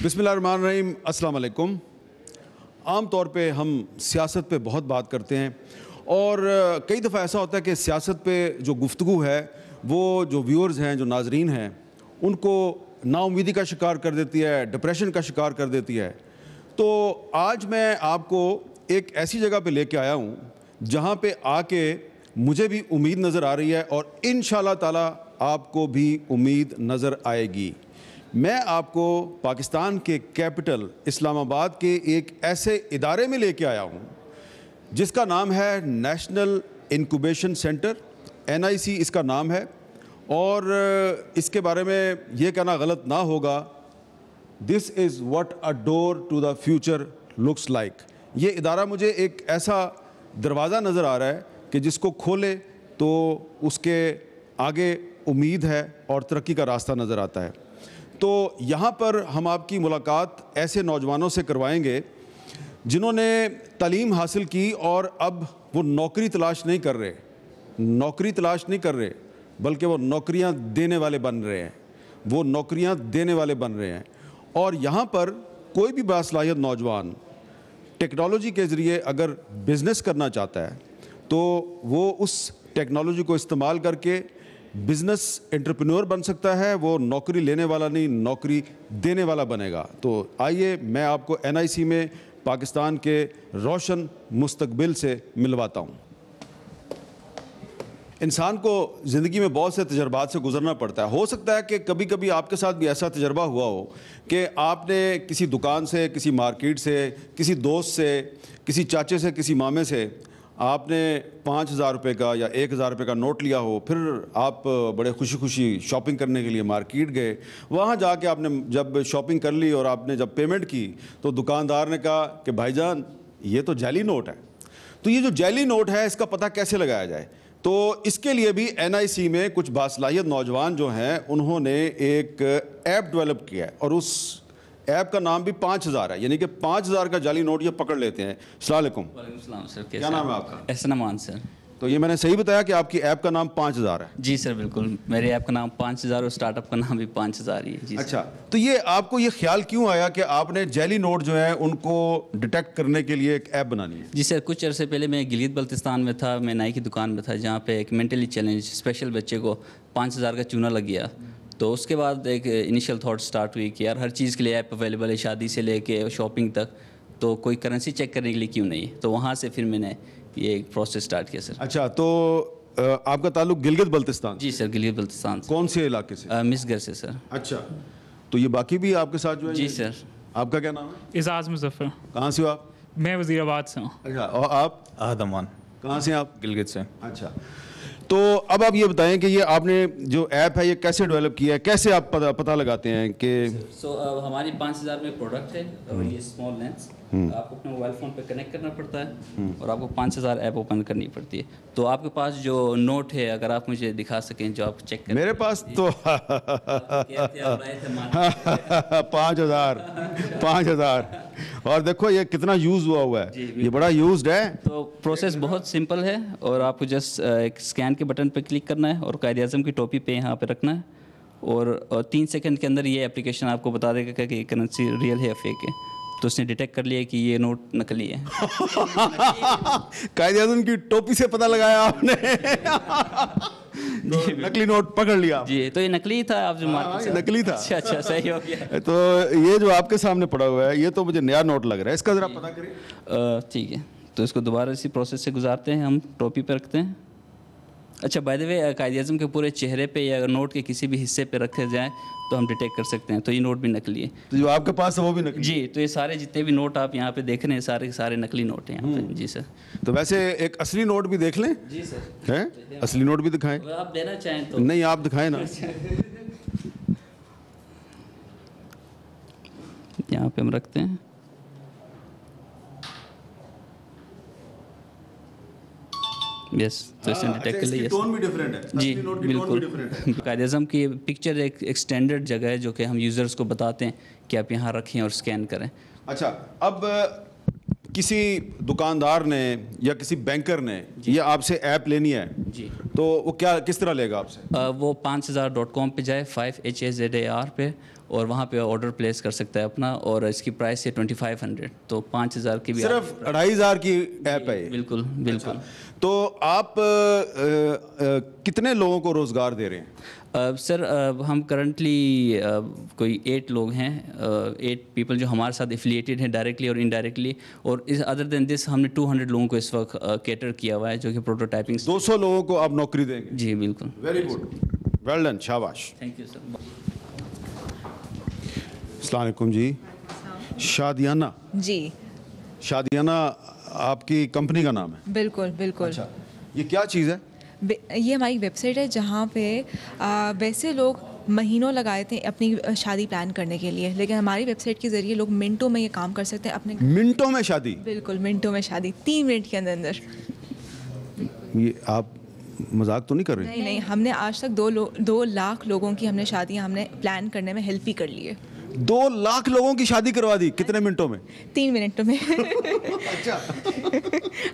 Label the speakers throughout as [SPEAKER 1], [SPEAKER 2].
[SPEAKER 1] بسم اللہ الرحمن الرحیم. السلام علیکم. عام طور پہ ہم سیاست پہ بہت بات کرتے ہیں اور کئی دفعہ ایسا ہوتا ہے کہ سیاست پہ جو گفتگو ہے وہ جو ویورز ہیں, جو ناظرین ہیں, ان کو نا امیدی کا شکار کر دیتی ہے, ڈپریشن کا شکار کر دیتی ہے. تو آج میں آپ کو ایک ایسی جگہ پہ لے کے آیا ہوں جہاں پہ آ کے مجھے بھی امید نظر آ رہی ہے اور انشاءاللہ تعالی آپ کو بھی امید نظر آئے گی. میں آپ کو پاکستان کے کیپٹل اسلام آباد کے ایک ایسے ادارے میں لے کے آیا ہوں جس کا نام ہے نیشنل انکوبیشن سینٹر, NIC اس کا نام ہے. اور اس کے بارے میں یہ کہنا غلط نہ ہوگا, this is what a door to the future looks like. یہ ادارہ مجھے ایک ایسا دروازہ نظر آ رہا ہے کہ جس کو کھولے تو اس کے آگے امید ہے اور ترقی کا راستہ نظر آتا ہے. تو یہاں پر ہم آپ کی ملاقات ایسے نوجوانوں سے کروائیں گے جنہوں نے تعلیم حاصل کی اور اب وہ نوکری تلاش نہیں کر رہے, بلکہ وہ نوکریاں دینے والے بن رہے ہیں. اور یہاں پر کوئی بھی باصلاحیت نوجوان ٹیکنالوجی کے ذریعے اگر بزنس کرنا چاہتا ہے تو وہ اس ٹیکنالوجی کو استعمال کر کے بزنس انٹرپرینور بن سکتا ہے. وہ نوکری لینے والا نہیں, نوکری دینے والا بنے گا. تو آئیے میں آپ کو NIC میں پاکستان کے روشن مستقبل سے ملواتا ہوں. انسان کو زندگی میں بہت سے تجربات سے گزرنا پڑتا ہے. ہو سکتا ہے کہ کبھی کبھی آپ کے ساتھ بھی ایسا تجربہ ہوا ہو کہ آپ نے کسی دکان سے, کسی مارکیٹ سے, کسی دوست سے, کسی چاچے سے, کسی مامے سے آپ نے 5,000 روپے کا یا 1,000 روپے کا نوٹ لیا ہو. پھر آپ بڑے خوشی خوشی شاپنگ کرنے کے لیے مارکیٹ گئے. وہاں جا کے آپ نے جب شاپنگ کر لی اور آپ نے جب پیمنٹ کی تو دکاندار نے کہا کہ بھائی جان یہ تو جعلی نوٹ ہے. تو یہ جو جعلی نوٹ ہے اس کا پتہ کیسے لگایا جائے؟ تو اس کے لیے بھی NIC میں کچھ باصلاحیت نوجوان جو ہیں انہوں نے ایک ایپ ڈیولپ کیا ہے اور اس ایپ کا نام بھی 5,000 ہے, یعنی کہ 5,000 کا جعلی نوٹ یہ پکڑ لیتے ہیں. السلام علیکم.
[SPEAKER 2] وعلیکم السلام سر.
[SPEAKER 1] کیا نام ہے آپ کا؟
[SPEAKER 2] احسن امان سر.
[SPEAKER 1] تو یہ میں نے صحیح بتایا کہ آپ کی ایپ کا نام 5,000 ہے؟
[SPEAKER 2] جی سر بالکل, میرے ایپ کا نام 5,000 اور اسٹارٹ اپ کا نام بھی 5,000 ہی ہے. جی
[SPEAKER 1] اچھا, تو یہ آپ کو یہ خیال کیوں آیا کہ آپ نے جعلی نوٹ جو ہیں ان کو ڈیٹیکٹ کرنے کے لیے ایک ایپ بنانی ہے؟
[SPEAKER 2] جی سر, کچھ عرصے پہلے میں گلیت بلتستان میں تھا, میں نائی کی دکان میں تھا جہاں پہ ایک مینٹلی چیلنج اسپیشل بچے کو 5,000 کا چونا لگ گیا. تو اس کے بعد ایک انیشیل تھاٹ سٹارٹ ہوئی کہ یار ہر چیز کے لیے ایپ اویلیبل ہے, شادی سے لے کے شاپنگ تک, تو کوئی کرنسی چیک کرنے کے لیے کیوں نہیں. تو وہاں سے پھر میں نے یہ ایک پروسیس سٹارٹ کیا سر.
[SPEAKER 1] اچھا, تو آپ کا تعلق گلگت بلتستان؟
[SPEAKER 2] جی سر, گلیت بلتستان.
[SPEAKER 1] کون سے علاقے سے؟
[SPEAKER 2] مسگر سے سر.
[SPEAKER 1] اچھا, تو یہ باقی بھی آپ کے ساتھ جو ہے؟
[SPEAKER 2] جی سر.
[SPEAKER 1] آپ کا کیا نام ہے؟
[SPEAKER 3] اعزاز مظفر.
[SPEAKER 1] کہاں سے ہو آپ؟
[SPEAKER 3] میں وزیر آباد سے ہوں.
[SPEAKER 1] اچھا, اور آپ؟
[SPEAKER 4] احد امان.
[SPEAKER 1] کہاں سے ہیں آپ؟
[SPEAKER 4] گلگت سے.
[SPEAKER 1] اچھا, تو اب آپ یہ بتائیں کہ یہ آپ نے جو ایپ ہے یہ کیسے ڈیولپ کیا ہے, کیسے آپ پتہ لگاتے ہیں کہ
[SPEAKER 2] ہماری 5,000 میں پروڈکٹ ہے اور یہ اسمال لینس آپ کو اپنے موبائل فون پہ کنیکٹ کرنا پڑتا ہے اور آپ کو 5,000 ایپ اوپن کرنی پڑتی ہے. تو آپ کے پاس جو نوٹ ہے اگر آپ مجھے دکھا سکیں جو آپ چیک کریں.
[SPEAKER 1] میرے پاس تو 5,000 اور دیکھو یہ کتنا یوز ہوا ہے, یہ بڑا یوزڈ ہے.
[SPEAKER 2] تو پروسیس بہت سمپل ہے اور آپ کو جسٹ ایک اسکین کے بٹن پہ کلک کرنا ہے اور قائد اعظم کی ٹوپی پہ یہاں پہ رکھنا ہے اور 3 سیکنڈ کے اندر یہ اپلیکیشن آپ کو بتا دے گا کہ یہ کرنسی ریئل ہے یا فیک ہے. تو اس نے ڈیٹیکٹ کر لیا کہ یہ نوٹ نقلی ہے.
[SPEAKER 1] قائد اعظم کی ٹوپی سے پتہ لگایا آپ نے, نقلی نوٹ پکڑ لیا.
[SPEAKER 2] جی, تو یہ نقلی تھا. آپ جو مارکیٹ سے
[SPEAKER 1] نقلی تھا.
[SPEAKER 2] اچھا صحیح ہو گیا.
[SPEAKER 1] تو یہ جو آپ کے سامنے پڑا ہوا ہے یہ تو مجھے نیا نوٹ لگ رہا ہے, اس کا ذرا پتہ کریں.
[SPEAKER 2] ٹھیک ہے, تو اس کو دوبارہ اسی پروسیس سے گزارتے ہیں, ہم ٹوپی پہ رکھتے ہیں. اچھا, بائی دا وے قائد اعظم کے پورے چہرے پہ یا نوٹ کے کسی بھی حصے پہ رکھے جائیں تو ہم ڈیٹیکٹ کر سکتے ہیں. تو یہ نوٹ بھی نقلی ہے.
[SPEAKER 1] تو جو آپ کے پاس ہے وہ بھی نقلی؟
[SPEAKER 2] جی, تو یہ سارے جتنے بھی نوٹ آپ یہاں پہ دیکھ رہے ہیں سارے نقلی نوٹ ہیں یہاں پہ. جی سر.
[SPEAKER 1] تو ویسے ایک اصلی نوٹ بھی دیکھ لیں.
[SPEAKER 2] جی سر,
[SPEAKER 1] ہے اصلی نوٹ بھی دکھائیں.
[SPEAKER 2] اگر آپ دینا چاہیں تو.
[SPEAKER 1] نہیں, آپ دکھائیں نا.
[SPEAKER 2] یہاں پہ ہم رکھتے ہیں. یس, تو اس نے ڈیٹیکٹ کر لیا.
[SPEAKER 1] ٹون بھی ڈیفرنٹ ہے.
[SPEAKER 2] جی بالکل. قائد اعظم کی پکچر ایک اسٹینڈرڈ جگہ ہے جو کہ ہم یوزرس کو بتاتے ہیں کہ آپ یہاں رکھیں اور اسکین کریں.
[SPEAKER 1] اچھا, اب کسی دکاندار نے یا کسی بینکر نے یہ آپ سے ایپ لینی ہے
[SPEAKER 2] جی
[SPEAKER 1] تو وہ کیا کس طرح لے گا آپ سے؟
[SPEAKER 2] وہ 5000.com پہ جائے 5HAZAR پہ اور وہاں پہ آرڈر پلیس کر سکتا ہے اپنا, اور اس کی پرائس ہے 2500, تو 5000 کی بھی
[SPEAKER 1] صرف 2500 کی ایپ ہے یہ؟
[SPEAKER 2] بالکل بالکل.
[SPEAKER 1] تو آپ کتنے لوگوں کو روزگار دے رہے ہیں؟
[SPEAKER 2] سر ہم کرنٹلی کوئی 8 لوگ ہیں, 8 پیپل جو ہمارے ساتھ افیلیٹڈ ہیں ڈائریکٹلی اور انڈائریکٹلی, اور ادر دین دس ہم نے 200 لوگوں کو اس وقت کیٹر کیا ہوا ہے جو کہ پروٹوٹائپنگ.
[SPEAKER 1] 200 لوگوں کو آپ نوکری دیں گے؟
[SPEAKER 2] جی بالکل.
[SPEAKER 1] ویری گڈ, ویل ڈن, شاباش.
[SPEAKER 2] Thank you sir.
[SPEAKER 1] السلام علیکم جی. شادیانہ
[SPEAKER 3] جی
[SPEAKER 1] شادیانہ آپ کی کمپنی کا نام ہے؟
[SPEAKER 3] بالکل بالکل.
[SPEAKER 1] اچھا, یہ کیا چیز ہے؟
[SPEAKER 3] یہ ہماری ویب سائٹ ہے جہاں پہ ویسے لوگ مہینوں لگائے تھے اپنی شادی پلان کرنے کے لیے, لیکن ہماری ویب سائٹ کے ذریعے لوگ منٹوں میں یہ کام کر سکتے ہیں اپنے.
[SPEAKER 1] منٹوں میں شادی؟
[SPEAKER 3] بالکل منٹوں میں شادی, 3 منٹ کے اندر.
[SPEAKER 1] یہ آپ مذاق تو نہیں کر رہے؟
[SPEAKER 3] نہیں نہیں, ہم نے آج تک 2 لاکھ لوگوں کی ہم نے شادیاں ہم نے پلان کرنے میں ہیلپ ہی کر لی ہے.
[SPEAKER 1] 2 لاکھ لوگوں کی شادی کروا دی کتنے منٹوں میں؟
[SPEAKER 3] 3 منٹوں میں.
[SPEAKER 1] اچھا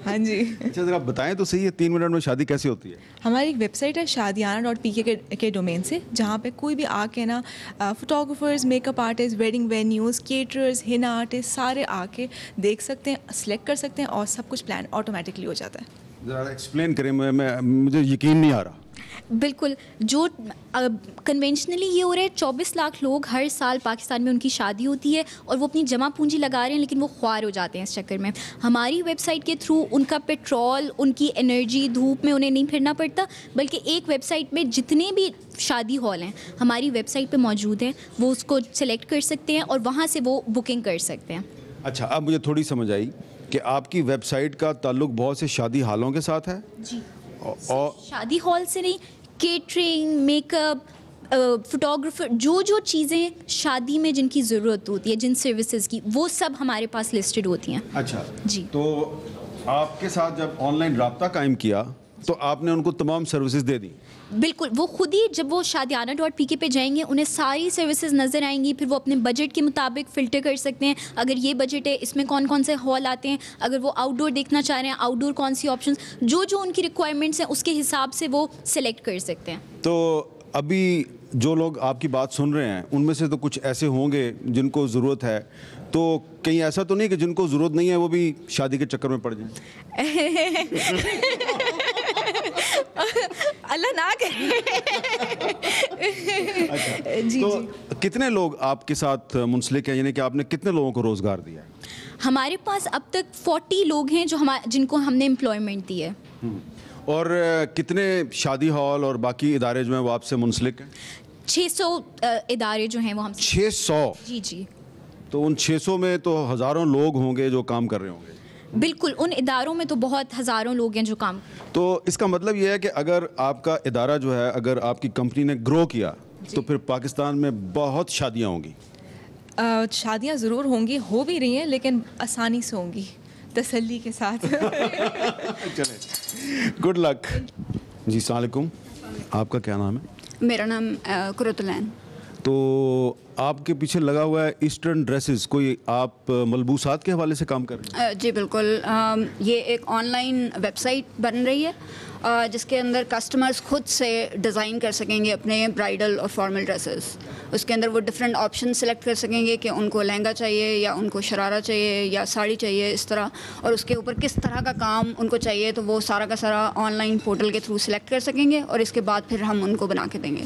[SPEAKER 3] ہاں جی.
[SPEAKER 1] اچھا ذرا بتائیں تو صحیح ہے 3 منٹ میں شادی کیسے ہوتی ہے؟
[SPEAKER 3] ہماری ایک ویب سائٹ ہے shadiana.pk کے ڈومین سے, جہاں پہ کوئی بھی آ کے نا photographers, make up artist, wedding venues, caterers, henna artist سارے آ کے دیکھ سکتے ہیں, سلیکٹ کر سکتے ہیں اور سب کچھ پلان آٹومیٹکلی ہو جاتا ہے.
[SPEAKER 1] ذرا ایکسپلین کریں, مجھے یقین نہیں آ رہا.
[SPEAKER 4] بالکل, جو کنونشنلی یہ ہو رہا ہے 24 لاکھ لوگ ہر سال پاکستان میں ان کی شادی ہوتی ہے اور وہ اپنی جمع پونجی لگا رہے ہیں لیکن وہ خوار ہو جاتے ہیں اس چکر میں. ہماری ویب سائٹ کے تھرو ان کا پیٹرول, ان کی انرجی, دھوپ میں انہیں نہیں پھرنا پڑتا, بلکہ ایک ویب سائٹ میں جتنے بھی شادی ہال ہیں ہماری ویب سائٹ پہ موجود ہیں, وہ اس کو سلیکٹ کر سکتے ہیں اور وہاں سے وہ بکنگ کر سکتے ہیں.
[SPEAKER 1] اچھا, اب مجھے تھوڑی سمجھ آئی کہ آپ کی ویب سائٹ کا تعلق بہت سے شادی ہالوں کے ساتھ ہے.
[SPEAKER 4] جی,
[SPEAKER 1] اور
[SPEAKER 4] شادی ہال سے نہیں, کیٹرنگ, میک اپ, فوٹوگرافر, جو چیزیں شادی میں جن کی ضرورت ہوتی ہے, جن سروسز کی, وہ سب ہمارے پاس لسٹڈ ہوتی ہیں.
[SPEAKER 1] اچھا
[SPEAKER 4] جی,
[SPEAKER 1] تو آپ کے ساتھ جب آن لائن رابطہ قائم کیا تو آپ نے ان کو تمام سروسز دے دی؟
[SPEAKER 4] بالکل, وہ خود ہی جب وہ shadiana.pk پہ جائیں گے انہیں ساری سروسز نظر آئیں گی, پھر وہ اپنے بجٹ کے مطابق فلٹر کر سکتے ہیں. اگر یہ بجٹ ہے اس میں کون کون سے ہال آتے ہیں, اگر وہ آؤٹ ڈور دیکھنا چاہ رہے ہیں آؤٹ ڈور کون سی آپشنز, جو ان کی ریکوائرمنٹس ہیں اس کے حساب سے وہ سلیکٹ کر سکتے ہیں.
[SPEAKER 1] تو ابھی جو لوگ آپ کی بات سن رہے ہیں ان میں سے تو کچھ ایسے ہوں گے جن کو ضرورت ہے, تو کہیں ایسا تو نہیں کہ جن کو ضرورت نہیں ہے وہ بھی شادی کے چکر میں پڑ جائیں؟
[SPEAKER 3] اللہ نہ کرے.
[SPEAKER 1] تو کتنے لوگ آپ کے ساتھ منسلک ہیں, یعنی کہ آپ نے کتنے لوگوں کو روزگار دیا ہے؟
[SPEAKER 4] ہمارے پاس اب تک 40 لوگ ہیں جن کو ہم نے امپلائمنٹ دی ہے.
[SPEAKER 1] اور کتنے شادی ہال اور باقی ادارے جو ہیں وہ آپ سے منسلک ہیں؟
[SPEAKER 4] 600 ادارے جو ہیں وہ ہم
[SPEAKER 1] 600؟
[SPEAKER 4] جی جی.
[SPEAKER 1] تو ان 600 میں تو ہزاروں لوگ ہوں گے جو کام کر رہے ہوں گے؟
[SPEAKER 4] بالکل, ان اداروں میں تو بہت ہزاروں لوگ ہیں جو کام.
[SPEAKER 1] تو اس کا مطلب یہ ہے کہ اگر آپ کا ادارہ جو ہے, اگر آپ کی کمپنی نے گرو کیا تو پھر پاکستان میں بہت شادیاں ہوں گی.
[SPEAKER 3] شادیاں ضرور ہوں گی, ہو بھی رہی ہیں, لیکن آسانی سے ہوں گی, تسلی کے ساتھ.
[SPEAKER 1] چلیں, گڈ لک. جی السلام علیکم, آپ کا کیا نام ہے؟
[SPEAKER 5] میرا نام قرۃ العین.
[SPEAKER 1] تو آپ کے پیچھے لگا ہوا ہے ایسٹرن ڈریسز, کوئی آپ ملبوسات کے حوالے سے کام کر رہے ہیں؟
[SPEAKER 5] جی بالکل, یہ ایک آن لائن ویب سائٹ بن رہی ہے جس کے اندر کسٹمرز خود سے ڈیزائن کر سکیں گے اپنے برائڈل اور فارمل ڈریسز. اس کے اندر وہ ڈفرینٹ آپشن سلیکٹ کر سکیں گے کہ ان کو لہنگا چاہیے یا ان کو شرارہ چاہیے یا ساڑی چاہیے, اس طرح, اور اس کے اوپر کس طرح کا کام ان کو چاہیے, تو وہ سارا کا سارا آن لائن پورٹل کے تھرو سلیکٹ کر سکیں گے اور اس کے بعد پھر ہم ان کو بنا کے دیں گے.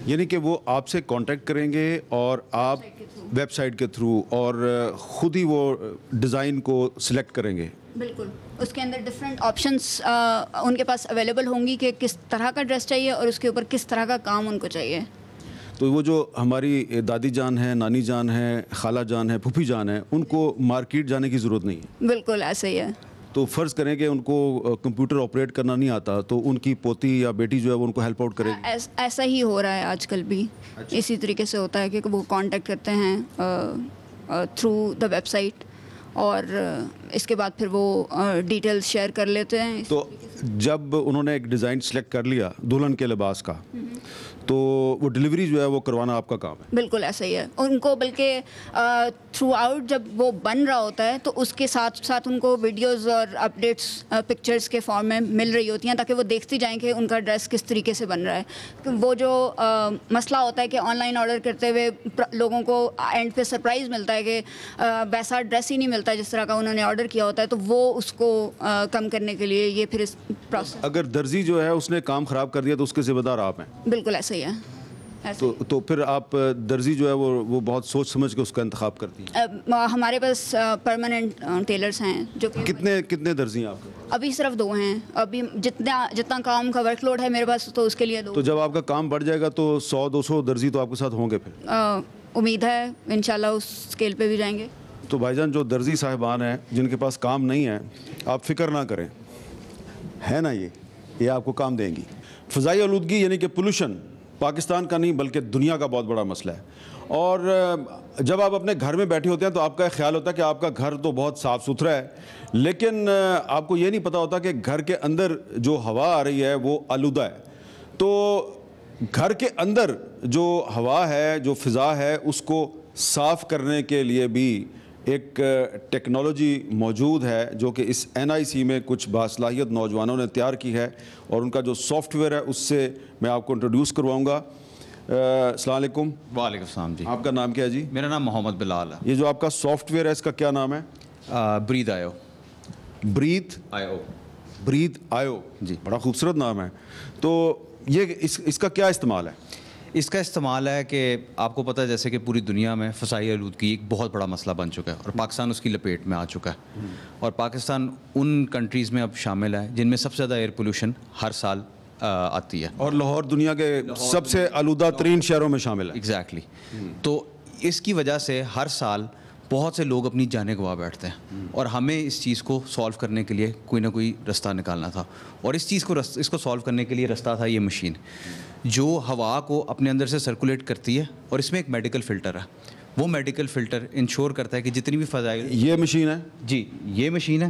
[SPEAKER 1] یعنی کہ وہ آپ سے کانٹیکٹ کریں گے اور آپ ویب سائٹ کے تھرو اور خود ہی وہ ڈیزائن کو سلیکٹ کریں گے؟
[SPEAKER 5] بالکل, اس کے اندر ڈفرینٹ آپشنس ان کے پاس اویلیبل ہوں گی کہ کس طرح کا ڈریس چاہیے اور اس کے اوپر کس طرح کا کام ان کو چاہیے.
[SPEAKER 1] تو وہ جو ہماری دادی جان ہے, نانی جان ہے, خالہ جان ہے, پھوپھی جان ہے, ان کو مارکیٹ جانے کی ضرورت نہیں ہے؟
[SPEAKER 5] بالکل ایسا ہی ہے.
[SPEAKER 1] تو فرض کریں کہ ان کو کمپیوٹر آپریٹ کرنا نہیں آتا تو ان کی پوتی یا بیٹی جو ہے وہ ان کو ہیلپ آؤٹ کرے گی؟
[SPEAKER 5] ایسا ہی ہو رہا ہے آج کل بھی. اسی طریقے سے ہوتا ہے کہ وہ کانٹیکٹ کرتے ہیں تھرو دا ویب سائٹ اور اس کے بعد پھر وہ ڈیٹیلز شیئر کر لیتے ہیں.
[SPEAKER 1] تو جب انہوں نے ایک ڈیزائن سلیکٹ کر لیا دلہن کے لباس کا, تو وہ ڈلیوری جو ہے وہ کروانا آپ کا کام ہے.
[SPEAKER 5] بالکل ایسا ہی ہے. ان کو بلکہ تھرو آؤٹ جب وہ بن رہا ہوتا ہے تو اس کے ساتھ ساتھ ان کو ویڈیوز اور اپڈیٹس پکچرز کے فارم میں مل رہی ہوتی ہیں تاکہ وہ دیکھتی جائیں کہ ان کا ڈریس کس طریقے سے بن رہا ہے. وہ جو مسئلہ ہوتا ہے کہ آن لائن آرڈر کرتے ہوئے لوگوں کو اینڈ پہ سرپرائز ملتا ہے کہ ویسا ڈریس ہی نہیں ملتا جس طرح کا انہوں نے آرڈر کیا ہوتا ہے, تو وہ اس کو کم کرنے کے لیے یہ پھر اس پروسیس.
[SPEAKER 1] اگر درزی جو ہے اس نے کام خراب کر دیا تو اس کے ذمہ دار آپ ہیں. بالکل
[SPEAKER 5] ایسا ہی ہے.
[SPEAKER 1] تو پھر آپ درزی جو ہے وہ بہت سوچ سمجھ کے اس کا انتخاب کرتی ہیں.
[SPEAKER 5] ہمارے پاس پرماننٹ ٹیلرز ہیں جو
[SPEAKER 1] کتنے درزی ہیں آپ کے پاس؟
[SPEAKER 5] ابھی صرف 2 ہیں. ابھی جتنا کام کا ورک لوڈ ہے میرے پاس تو اس کے لیے 2.
[SPEAKER 1] تو جب آپ کا کام بڑھ جائے گا تو 100-200 درزی تو آپ کے ساتھ ہوں گے پھر؟
[SPEAKER 5] امید ہے انشاءاللہ اس اسکیل پہ بھی جائیں گے.
[SPEAKER 1] تو بھائی جان جو درزی صاحبان ہیں جن کے پاس کام نہیں ہے, آپ فکر نہ کریں, ہے نا, یہ آپ کو کام دیں گی. فضائی آلودگی یعنی کہ پولوشن پاکستان کا نہیں بلکہ دنیا کا بہت بڑا مسئلہ ہے. اور جب آپ اپنے گھر میں بیٹھے ہوتے ہیں تو آپ کا خیال ہوتا ہے کہ آپ کا گھر تو بہت صاف ستھرا ہے, لیکن آپ کو یہ نہیں پتہ ہوتا کہ گھر کے اندر جو ہوا آ رہی ہے وہ آلودہ ہے. تو گھر کے اندر جو ہوا ہے, جو فضا ہے, اس کو صاف کرنے کے لیے بھی ایک ٹیکنالوجی موجود ہے جو کہ اس NIC میں کچھ باصلاحیت نوجوانوں نے تیار کی ہے, اور ان کا جو سافٹ ویئر ہے اس سے میں آپ کو انٹروڈیوس کرواؤں گا. السلام علیکم.
[SPEAKER 6] وعلیکم السلام جی.
[SPEAKER 1] آپ کا نام کیا ہے جی؟
[SPEAKER 6] میرا نام محمد بلال ہے.
[SPEAKER 1] یہ جو آپ کا سافٹ ویئر ہے اس کا کیا نام ہے؟
[SPEAKER 6] بریتھ آیو.
[SPEAKER 1] بریتھ آیو
[SPEAKER 6] جی,
[SPEAKER 1] بڑا خوبصورت نام ہے. تو یہ اس کا کیا استعمال ہے؟
[SPEAKER 6] اس کا استعمال ہے کہ آپ کو پتہ ہے جیسے کہ پوری دنیا میں فضائی آلودگی ایک بہت بڑا مسئلہ بن چکا ہے اور پاکستان اس کی لپیٹ میں آ چکا ہے. اور پاکستان ان کنٹریز میں اب شامل ہے جن میں سب سے زیادہ ایئر پولوشن ہر سال آتی ہے,
[SPEAKER 1] اور لاہور دنیا کے سب سے آلودہ ترین شہروں میں شامل ہے.
[SPEAKER 6] ایگزیکٹلی. تو اس کی وجہ سے ہر سال بہت سے لوگ اپنی جانیں گنوا بیٹھتے ہیں, اور ہمیں اس چیز کو سالو کرنے کے لیے کوئی نہ کوئی رستہ نکالنا تھا. اور اس کو سالو کرنے کے لیے رستہ تھا یہ مشین جو ہوا کو اپنے اندر سے سرکولیٹ کرتی ہے, اور اس میں ایک میڈیکل فلٹر ہے. وہ میڈیکل فلٹر انشور کرتا ہے کہ جتنی بھی فضائی.
[SPEAKER 1] یہ مشین ہے
[SPEAKER 6] جی, یہ مشین ہے.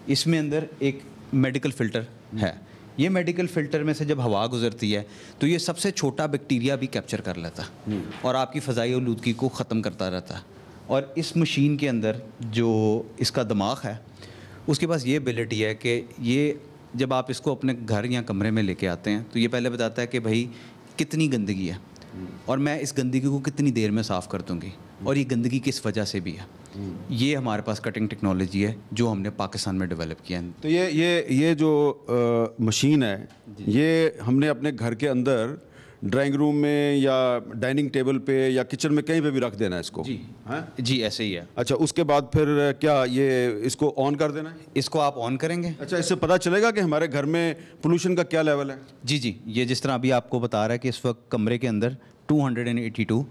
[SPEAKER 6] اس میں اندر ایک میڈیکل فلٹر ہے. یہ میڈیکل فلٹر میں سے جب ہوا گزرتی ہے تو یہ سب سے چھوٹا بیکٹیریا بھی کیپچر کر لیتا ہے اور آپ کی فضائی آلودگی کو ختم کرتا رہتا ہے. اور اس مشین کے اندر جو اس کا دماغ ہے اس کے پاس یہ ایبلٹی ہے کہ یہ جب آپ اس کو اپنے گھر یا کمرے میں لے کے آتے ہیں تو یہ پہلے بتاتا ہے کہ بھائی کتنی گندگی ہے اور میں اس گندگی کو کتنی دیر میں صاف کر دوں گی, اور یہ گندگی کس وجہ سے بھی ہے. یہ ہمارے پاس کٹنگ ٹیکنالوجی ہے جو ہم نے پاکستان میں ڈیولپ کیا ہے.
[SPEAKER 1] تو یہ جو مشین ہے یہ ہم نے اپنے گھر کے اندر ڈرائنگ روم میں یا ڈائننگ ٹیبل پہ یا کچن میں کہیں پہ بھی رکھ دینا ہے اس کو؟
[SPEAKER 6] جی ایسے ہی ہے.
[SPEAKER 1] اچھا, اس کے بعد پھر کیا یہ اس کو آن کر دینا ہے؟
[SPEAKER 6] اس کو آپ آن کریں گے.
[SPEAKER 1] اچھا, اس سے پتہ چلے گا کہ ہمارے گھر میں پولوشن کا کیا لیول ہے؟
[SPEAKER 6] جی, یہ جس طرح ابھی آپ کو بتا رہا ہے کہ اس وقت کمرے کے اندر 282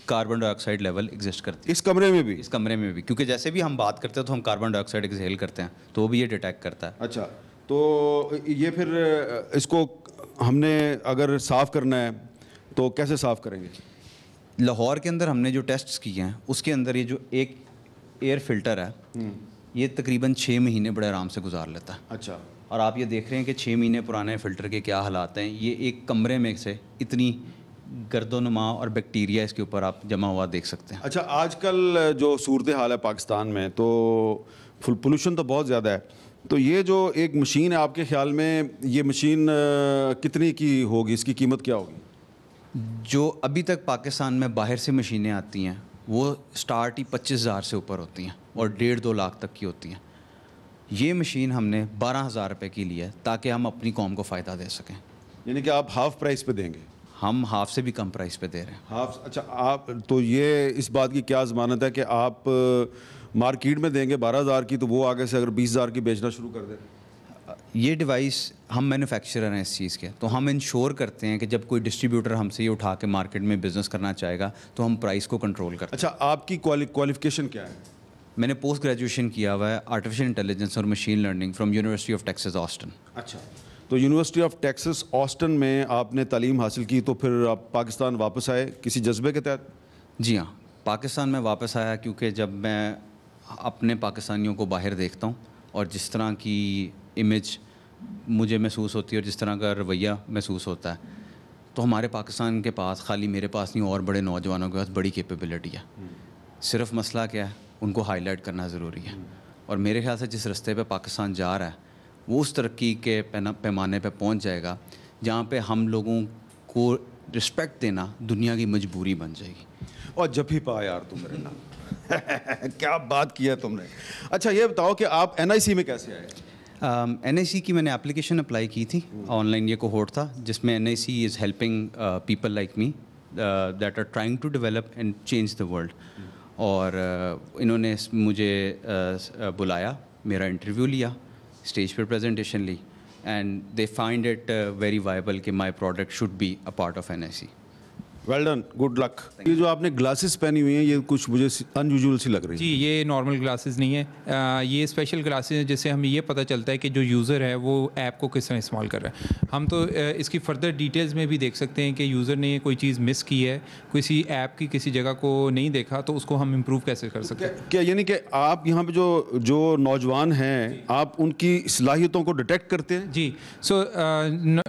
[SPEAKER 6] کاربن ڈائی آکسائڈ لیول ایگزسٹ کرتے ہیں.
[SPEAKER 1] اس کمرے میں بھی؟
[SPEAKER 6] اس کمرے میں بھی, کیونکہ جیسے بھی ہم بات کرتے ہیں تو ہم کاربن ڈائی آکسائڈ ایکسہیل کرتے ہیں تو وہ بھی یہ ڈیٹیکٹ کرتا ہے.
[SPEAKER 1] اچھا, تو یہ پھر اس کو ہم نے اگر صاف کرنا ہے تو کیسے صاف کریں گے؟
[SPEAKER 6] لاہور کے اندر ہم نے جو ٹیسٹس کیے ہیں اس کے اندر یہ جو ایک ایئر فلٹر ہے یہ تقریباً 6 مہینے بڑے آرام سے گزار لیتا ہے.
[SPEAKER 1] اچھا,
[SPEAKER 6] اور آپ یہ دیکھ رہے ہیں کہ 6 مہینے پرانے فلٹر کے کیا حالات ہیں. یہ ایک کمرے میں سے اتنی گرد و نما اور بیکٹیریا اس کے اوپر آپ جمع ہوا دیکھ سکتے ہیں.
[SPEAKER 1] اچھا, آج کل جو صورتحال ہے پاکستان میں تو پولوشن تو بہت زیادہ ہے, تو یہ جو ایک مشین ہے آپ کے خیال میں یہ مشین کتنی کی ہوگی, اس کی قیمت کیا ہوگی؟
[SPEAKER 6] جو ابھی تک پاکستان میں باہر سے مشینیں آتی ہیں وہ سٹارٹ ہی 25,000 سے اوپر ہوتی ہیں اور 1.5-2 لاکھ تک کی ہوتی ہیں. یہ مشین ہم نے 12,000 روپے کی لی ہے تاکہ ہم اپنی قوم کو فائدہ دے سکیں.
[SPEAKER 1] یعنی کہ آپ ہاف پرائس پہ دیں گے؟
[SPEAKER 6] ہم ہاف سے بھی کم پرائس پہ دے رہے ہیں.
[SPEAKER 1] ہاف؟ اچھا, آپ تو یہ اس بات کی کیا ضمانت ہے کہ آپ مارکیٹ میں دیں گے 12,000 کی تو وہ آگے سے اگر 20,000 کی بیچنا شروع کر دیں؟
[SPEAKER 6] یہ ڈیوائس ہم مینوفیکچرر ہیں اس چیز کے, تو ہم انشور کرتے ہیں کہ جب کوئی ڈسٹریبیوٹر ہم سے یہ اٹھا کے مارکیٹ میں بزنس کرنا چاہے گا تو ہم پرائس کو کنٹرول کرتے ہیں.
[SPEAKER 1] اچھا, آپ کی کوالیفیکیشن کیا ہے؟
[SPEAKER 6] میں نے پوسٹ گریجویشن کیا ہوا ہے آرٹیفیشیل انٹیلیجنس اور machine learning from university of Texas Austin.
[SPEAKER 1] اچھا, تو یونیورسٹی آف ٹیکساس آسٹن میں آپ نے تعلیم حاصل کی تو پھر آپ پاکستان واپس آئے کسی جذبے کے تحت؟
[SPEAKER 6] جی ہاں, پاکستان میں واپس آیا کیونکہ جب میں اپنے پاکستانیوں کو باہر دیکھتا ہوں اور جس طرح کی امیج مجھے محسوس ہوتی ہے اور جس طرح کا رویہ محسوس ہوتا ہے تو ہمارے پاکستان کے پاس خالی میرے پاس نہیں اور بڑے نوجوانوں کے پاس بڑی کیپیبلٹی ہے. صرف مسئلہ کیا ہے, ان کو ہائی لائٹ کرنا ضروری ہے. اور میرے خیال سے جس رستے پہ پاکستان جا رہا ہے وہ اس ترقی کے پیمانے پہ پہنچ جائے گا جہاں پہ ہم لوگوں کو رسپیکٹ دینا دنیا کی مجبوری بن جائے گی.
[SPEAKER 1] اور جب ہی پا یار تم میرے نام کیا بات کی ہے تم نے. اچھا یہ بتاؤ کہ آپ NIC میں کیسے آئے؟
[SPEAKER 6] NIC کی میں نے اپلیکیشن اپلائی کی تھی آن لائن. یہ کوہورٹ تھا جس میں NIC is helping people like me that are trying to develop and change the world. اور انہوں نے مجھے بلایا, میرا انٹرویو لیا, اسٹیج پر پریزنٹیشن لی, and they find it very viable کہ my product should be a part of NIC.
[SPEAKER 1] Well done, good luck. یہ جو آپ نے گلاسز پہنی ہوئی ہیں یہ کچھ مجھے ان یوزول سی لگ رہی ہے.
[SPEAKER 7] جی یہ نارمل گلاسز نہیں ہے, یہ اسپیشل گلاسز ہیں جس سے ہمیں یہ پتہ چلتا ہے کہ جو یوزر ہے وہ ایپ کو کس طرح استعمال کر رہا ہے. ہم تو اس کی فردر ڈیٹیلز میں بھی دیکھ سکتے ہیں کہ یوزر نے کوئی چیز مس کی ہے, کسی ایپ کی کسی جگہ کو نہیں دیکھا, تو اس کو ہم امپروو کیسے کر سکتے ہیں.
[SPEAKER 1] کیا یعنی کہ آپ یہاں پہ جو نوجوان ہیں آپ ان کی صلاحیتوں کو ڈیٹیکٹ کرتے ہیں؟
[SPEAKER 7] جی, so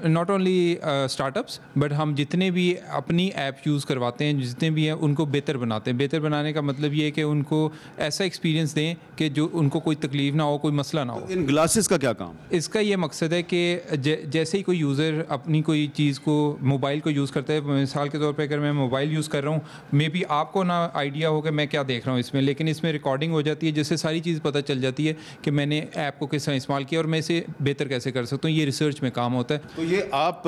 [SPEAKER 7] not only start ups but ہم جتنے بھی اپنی ایپ یوز کرواتے ہیں جتنے بھی ہیں ان کو بہتر بناتے ہیں. بہتر بنانے کا مطلب یہ ہے کہ ان کو ایسا ایکسپیرینس دیں کہ جو ان کو کوئی تکلیف نہ ہو, کوئی مسئلہ نہ ہو.
[SPEAKER 1] ان گلاسز کا کیا کام؟
[SPEAKER 7] اس کا یہ مقصد ہے کہ جیسے ہی کوئی یوزر اپنی کوئی چیز کو موبائل کو یوز کرتا ہے, مثال کے طور پہ اگر میں موبائل یوز کر رہا ہوں, مے بی آپ کو نہ آئیڈیا ہو کہ میں کیا دیکھ رہا ہوں اس میں, لیکن اس میں ریکارڈنگ ہو جاتی ہے جس سے ساری چیز پتہ چل جاتی ہے کہ میں نے ایپ کو کس طرح استعمال کیا اور میں اسے بہتر کیسے کر سکتا ہوں. یہ ریسرچ میں کام ہوتا ہے.
[SPEAKER 1] تو یہ آپ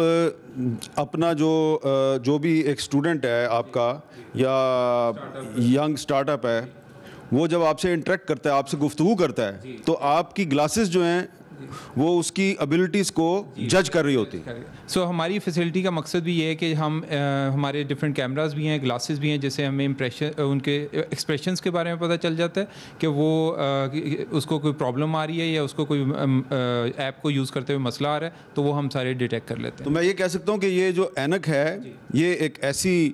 [SPEAKER 1] اپنا جو بھی ایک اسٹوڈنٹ ہے آپ کا یا ینگ اسٹارٹ اپ ہے, وہ جب آپ سے انٹریکٹ کرتا ہے, آپ سے گفتگو کرتا ہے, تو آپ کی گلاسز جو ہیں وہ اس کی ابیلٹیز کو جج کر رہی ہوتی.
[SPEAKER 7] سو ہماری فیسلٹی کا مقصد بھی یہ ہے کہ ہم ہمارے ڈفرینٹ کیمراز بھی ہیں, گلاسز بھی ہیں, جس سے ہمیں ان کے ایکسپریشنس کے بارے میں پتہ چل جاتا ہے کہ وہ اس کو کوئی پرابلم آ رہی ہے یا اس کو کوئی ایپ کو یوز کرتے ہوئے مسئلہ آ رہا ہے, تو وہ ہم سارے ڈیٹیکٹ کر لیتے ہیں.
[SPEAKER 1] تو میں یہ کہہ سکتا ہوں کہ یہ جو اینک ہے یہ ایک ایسی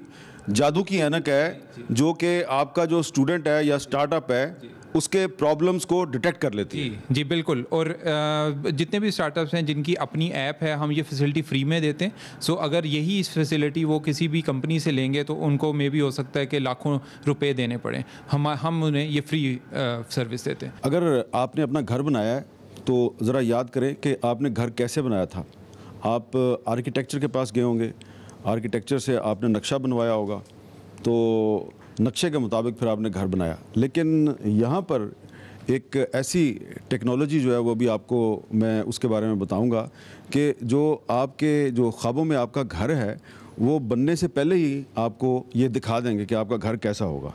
[SPEAKER 1] جادو کی اینک ہے جو کہ آپ کا جو اسٹوڈنٹ ہے یا اسٹارٹ اپ ہے اس کے پرابلمس کو ڈیٹیکٹ کر لیتی ہے.
[SPEAKER 7] جی بالکل. اور جتنے بھی اسٹارٹ اپس ہیں جن کی اپنی ایپ ہے, ہم یہ فیسلٹی فری میں دیتے ہیں. سو اگر یہی اس فیسلٹی وہ کسی بھی کمپنی سے لیں گے تو ان کو مے بھی ہو سکتا ہے کہ لاکھوں روپے دینے پڑیں. ہم انہیں یہ فری سروس دیتے ہیں.
[SPEAKER 1] اگر آپ نے اپنا گھر بنایا ہے تو ذرا یاد کریں کہ آپ نے گھر کیسے بنایا تھا. آپ آرکیٹیکچر کے پاس گئے ہوں گے, آرکیٹیکچر سے آپ نے نقشہ بنوایا ہوگا, تو نقشے کے مطابق پھر آپ نے گھر بنایا. لیکن یہاں پر ایک ایسی ٹیکنالوجی جو ہے وہ بھی آپ کو میں اس کے بارے میں بتاؤں گا کہ جو آپ کے جو خوابوں میں آپ کا گھر ہے وہ بننے سے پہلے ہی آپ کو یہ دکھا دیں گے کہ آپ کا گھر کیسا ہوگا.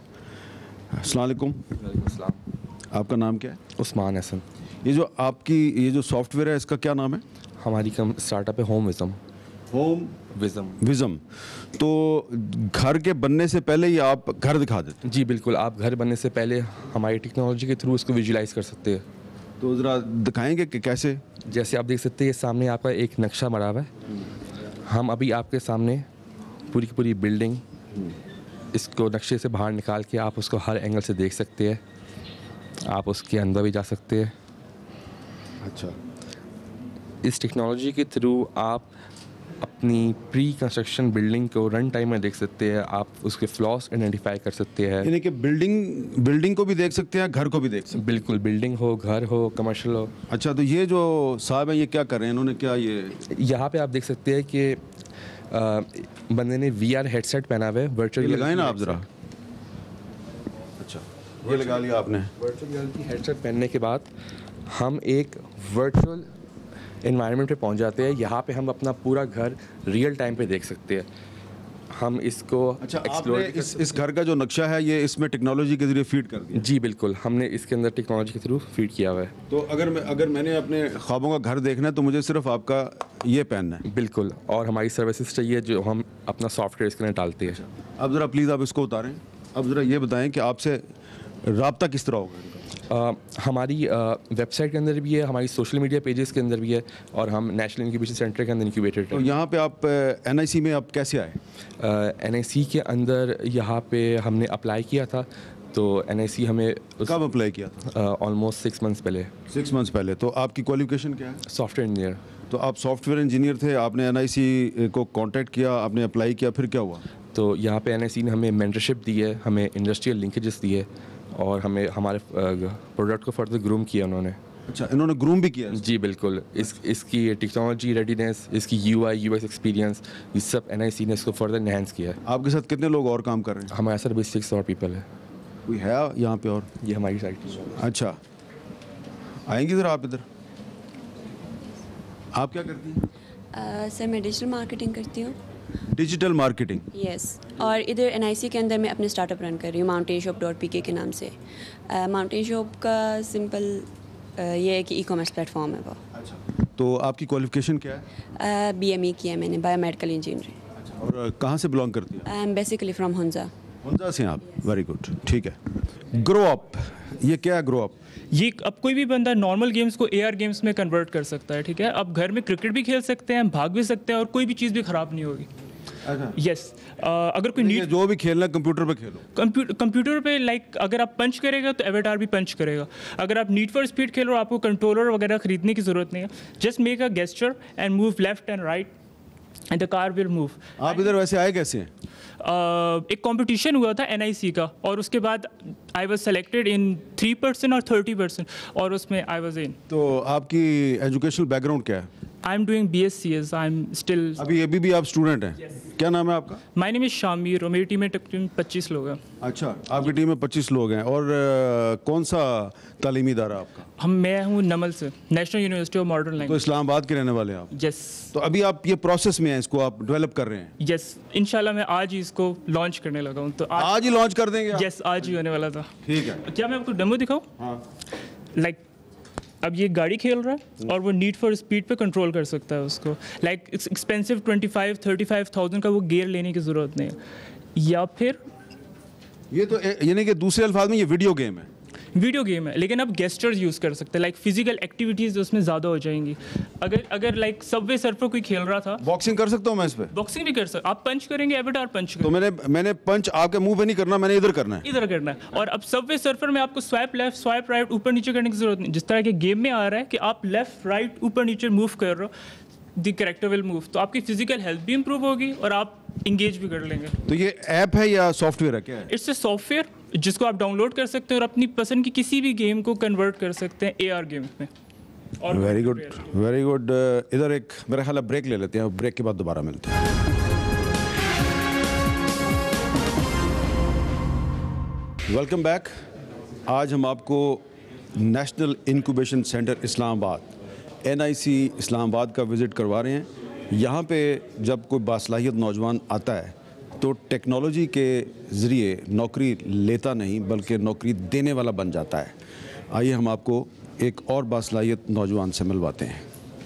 [SPEAKER 1] السلام علیکم.
[SPEAKER 8] وعلیکم السلام.
[SPEAKER 1] آپ کا نام کیا ہے؟
[SPEAKER 8] عثمان حسن.
[SPEAKER 1] یہ جو آپ کی یہ جو سافٹ ویئر ہے اس کا کیا نام ہے؟
[SPEAKER 8] ہماری اسٹارٹ اپ ہے ہوم وزم.
[SPEAKER 1] ہوم
[SPEAKER 8] وزم.
[SPEAKER 1] تو گھر کے بننے سے پہلے ہی آپ گھر دکھا دیتے ہیں؟
[SPEAKER 8] جی بالکل. آپ گھر بننے سے پہلے ہماری ٹیکنالوجی کے تھرو اس کو ویژولائز کر سکتے ہیں.
[SPEAKER 1] تو ذرا دکھائیں گے کہ کیسے؟
[SPEAKER 8] جیسے آپ دیکھ سکتے ہیں یہ سامنے آپ کا ایک نقشہ بنا ہوا ہے. ہم ابھی آپ کے سامنے پوری کی پوری بلڈنگ اس کو نقشے سے باہر نکال کے آپ اس کو ہر اینگل سے دیکھ سکتے ہیں. آپ اس کے اندر بھی جا سکتے ہیں.
[SPEAKER 1] اچھا.
[SPEAKER 8] اس ٹیکنالوجی کے تھرو آپ اپنی پری کنسٹرکشن بلڈنگ کو رن ٹائم میں دیکھ سکتے ہیں. آپ اس کے فلاس آئیڈینٹیفائی کر سکتے ہیں.
[SPEAKER 1] یعنی کہ بلڈنگ کو بھی دیکھ سکتے ہیں, گھر کو بھی دیکھ سکتے ہیں.
[SPEAKER 8] بالکل. بلڈنگ ہو, گھر ہو, کمرشل ہو.
[SPEAKER 1] اچھا. تو یہ جو صاحب ہیں یہ کیا کر رہے ہیں, انہوں نے کیا
[SPEAKER 8] یہاں پہ آپ دیکھ سکتے ہیں کہ بندے نے VR ہیڈ سیٹ پہنا ہوا ہے. ورچوئل
[SPEAKER 1] لگائیں نا آپ ذرا. اچھا یہ لگا لیا آپ نے.
[SPEAKER 8] ورچوئل ریئلٹی ہیڈ سیٹ پہننے کے بعد ہم ایک ورچوئل انوائرمنٹ پہ پہنچ جاتے ہیں. یہاں پہ ہم اپنا پورا گھر ریئل ٹائم پہ دیکھ سکتے ہیں. ہم اس کو
[SPEAKER 1] اچھا آپ نے اس گھر کا جو نقشہ ہے یہ اس میں ٹیکنالوجی کے ذریعے فیڈ کر دیا؟
[SPEAKER 8] جی بالکل. ہم نے اس کے اندر ٹیکنالوجی کے تھرو فیڈ کیا ہوا ہے.
[SPEAKER 1] تو اگر میں نے اپنے خوابوں کا گھر دیکھنا ہے تو مجھے صرف آپ کا یہ پہننا ہے؟
[SPEAKER 8] بالکل. اور ہماری سروسز چاہیے جو ہم اپنا سافٹ ویئر اس کے اندر ڈالتے ہیں.
[SPEAKER 1] اب ذرا پلیز آپ اس کو اتاریں. اب ذرا یہ بتائیں کہ آپ سے رابطہ کس طرح ہوگا؟
[SPEAKER 8] ہماری ویب سائٹ کے اندر بھی ہے, ہماری سوشل میڈیا پیجز کے اندر بھی ہے, اور ہم نیشنل انکیوبیشن سینٹر کے اندر انکیوبیٹڈ ہیں.
[SPEAKER 1] تو یہاں پہ آپ NIC میں آپ کیسے آئے؟
[SPEAKER 8] NIC کے اندر یہاں پہ ہم نے اپلائی کیا تھا. تو NIC ہمیں
[SPEAKER 1] کب اپلائی کیا تھا؟
[SPEAKER 8] آلموسٹ 6 months پہلے.
[SPEAKER 1] 6 months پہلے. تو آپ کی کوالیفیکیشن کیا ہے؟
[SPEAKER 8] Soft where engineer.
[SPEAKER 1] تو آپ سافٹ ویئر انجینئر تھے, آپ نے NIC کو کانٹیکٹ کیا, آپ نے اپلائی کیا, پھر کیا ہوا؟
[SPEAKER 8] تو یہاں پہ NIC نے ہمیں مینٹرشپ دی ہے, ہمیں انڈسٹریل لنکیجز دی ہے, اور ہمیں ہمارے پروڈکٹ کو فردر گروم کیا انہوں نے.
[SPEAKER 1] اچھا, انہوں نے گروم بھی کیا؟
[SPEAKER 8] جی بالکل. اس کی ٹیکنالوجی ریڈینس, اس کی UI UX ایکسپیرینس, یہ سب NIC نے اس کو فردر انہینس کیا ہے.
[SPEAKER 1] آپ کے ساتھ کتنے لوگ اور کام کر رہے ہیں؟
[SPEAKER 8] ہمارے ساتھ ابھی 6 اور پیپل ہے.
[SPEAKER 1] کوئی ہے یہاں پہ اور؟
[SPEAKER 8] یہ ہماری سائٹ ہے.
[SPEAKER 1] اچھا, آئیں گی ذرا آپ ادھر. آپ کیا کرتی ہیں؟
[SPEAKER 9] سر میں ڈیجیٹل مارکیٹنگ کرتی ہوں.
[SPEAKER 1] Digital marketing?
[SPEAKER 9] یس, اور ادھر NIC کے اندر میں اپنے اسٹارٹ اپ رن کر رہی ہوں mountainshop.pk کے نام سے. ماؤنٹین شاپ کا سمپل یہ ہے کہ ای کامرس پلیٹ فارم ہے وہ.
[SPEAKER 1] اچھا, تو آپ کی کوالیفیکیشن کیا ہے؟
[SPEAKER 9] BME کیا ہے میں نے, بایو میڈیکل انجینئرنگ.
[SPEAKER 1] اور کہاں سے بلانگ کرتی ہیں؟
[SPEAKER 9] I am basically from Hunza.
[SPEAKER 1] Hunza سے آپ؟ ویری گڈ, ٹھیک ہے. گرو اپ, یہ کیا ہے گرو اپ؟
[SPEAKER 10] یہ اب کوئی بھی بندہ نارمل گیمز کو AR گیمز میں کنورٹ کر سکتا ہے. ٹھیک ہے, اب گھر میں کرکٹ بھی کھیل سکتے ہیں, بھاگ بھی سکتے ہیں, اور کوئی بھی چیز بھی خراب نہیں ہوگی. یس, اگر کوئی نیڈ,
[SPEAKER 1] جو بھی کھیلنا ہے کمپیوٹر پہ کھیلو.
[SPEAKER 10] کمپیوٹر پہ لائک اگر آپ پنچ کرے گا تو ایویٹار بھی پنچ کرے گا. اگر آپ نیڈ فار اسپیڈ کھیل رہے ہو, آپ کو کنٹرولر وغیرہ خریدنے کی ضرورت نہیں ہے. Just make a gesture and move left and right and the car will move.
[SPEAKER 1] آپ ادھر ویسے آئے کیسے ہیں؟
[SPEAKER 10] ایک کمپٹیشن ہوا تھا NIC کا, اور اس کے بعد آئی واز سلیکٹڈ ان 3% اور 30%, اور اس میں آئی واز ان.
[SPEAKER 1] تو آپ کی ایجوکیشنل بیک گراؤنڈ کیا ہے؟
[SPEAKER 10] I am doing BScs. I am still.
[SPEAKER 1] ابھی بھی آپ اسٹوڈنٹ ہیں؟ کیا نام ہے آپ کا؟
[SPEAKER 10] مائی نیم از شامیر, اور میری ٹیم میں تقریباً 25 لوگ ہیں.
[SPEAKER 1] اچھا, آپ کی ٹیم میں 25 لوگ ہیں. اور کون سا تعلیمی ادارہ آپ کا؟
[SPEAKER 10] میں ہوں نمل سے, نیشنل یونیورسٹی آف ماڈرن
[SPEAKER 1] تو
[SPEAKER 10] لینگویج.
[SPEAKER 1] اسلام آباد کے رہنے والے ہیں آپ؟
[SPEAKER 10] یس.
[SPEAKER 1] تو ابھی آپ یہ پروسیس میں ہیں, اس کو آپ ڈیولپ کر رہے ہیں؟
[SPEAKER 10] یس, انشاءاللہ میں آج ہی اس کو لانچ کرنے لگا ہوں. تو
[SPEAKER 1] آج ہی لانچ کر دیں گے؟
[SPEAKER 10] یس, آج ہی ہونے والا تھا.
[SPEAKER 1] ٹھیک ہے.
[SPEAKER 10] کیا میں آپ کو ڈیمو دکھاؤں؟
[SPEAKER 1] ہاں.
[SPEAKER 10] لائک اب یہ گاڑی کھیل رہا ہے, اور وہ نیڈ فار اسپیڈ پہ کنٹرول کر سکتا ہے اس کو. لائک ایکسپینسو 25-35,000 کا وہ گیئر لینے کی ضرورت نہیں ہے. یا پھر
[SPEAKER 1] یہ تو یعنی کہ دوسرے الفاظ میں یہ ویڈیو گیم ہے؟
[SPEAKER 10] ویڈیو گیم ہے, لیکن آپ گیسچرز یوز کر سکتے ہیں. لائک فزیکل ایکٹیویٹیز اس میں زیادہ ہو جائیں گی. اگر لائک سب وے سرفر کوئی کھیل رہا تھا,
[SPEAKER 1] باکسنگ کر سکتا ہوں میں اس پہ؟
[SPEAKER 10] باکسنگ بھی کر سکتے. آپ پنچ کریں گے, ایویٹار پنچ کریں.
[SPEAKER 1] تو میں نے پنچ آپ کے منہ پہ نہیں کرنا, میں نے ادھر کرنا ہے.
[SPEAKER 10] ادھر کرنا ہے. اور اب سب وے سرفر میں آپ کو سوائپ لیفٹ, سوائپ رائٹ, اوپر نیچے کرنے کی ضرورت نہیں. جس طرح کے گیم میں آ رہا ہے کہ آپ لیفٹ رائٹ اوپر نیچے موو کر رہے ہو, دی کریکٹر ول موو. تو آپ کی فزیکل ہیلتھ بھی امپروو ہوگی, اور آپ انگیج بھی کر لیں گے.
[SPEAKER 1] تو یہ ایپ ہے یا سافٹ ویئر ہے, کیا ہے؟
[SPEAKER 10] اٹس اے سافٹ ویئر جس کو آپ ڈاؤن لوڈ کر سکتے ہیں, اور اپنی پسند کی کسی بھی گیم کو کنورٹ کر سکتے ہیں AR گیمز میں.
[SPEAKER 1] Very good, very good. ادھر ایک میرا خیال ہے بریک لے لیتے ہیں, بریک کے بعد دوبارہ ملتے ہیں. Welcome back. آج ہم آپ کو نیشنل انکوبیشن سینٹر اسلام آباد NIC اسلام آباد کا وزٹ کروا رہے ہیں. یہاں پہ جب کوئی باصلاحیت نوجوان آتا ہے تو ٹیکنالوجی کے ذریعے نوکری لیتا نہیں بلکہ نوکری دینے والا بن جاتا ہے. آئیے ہم آپ کو ایک اور باصلاحیت نوجوان سے ملواتے ہیں.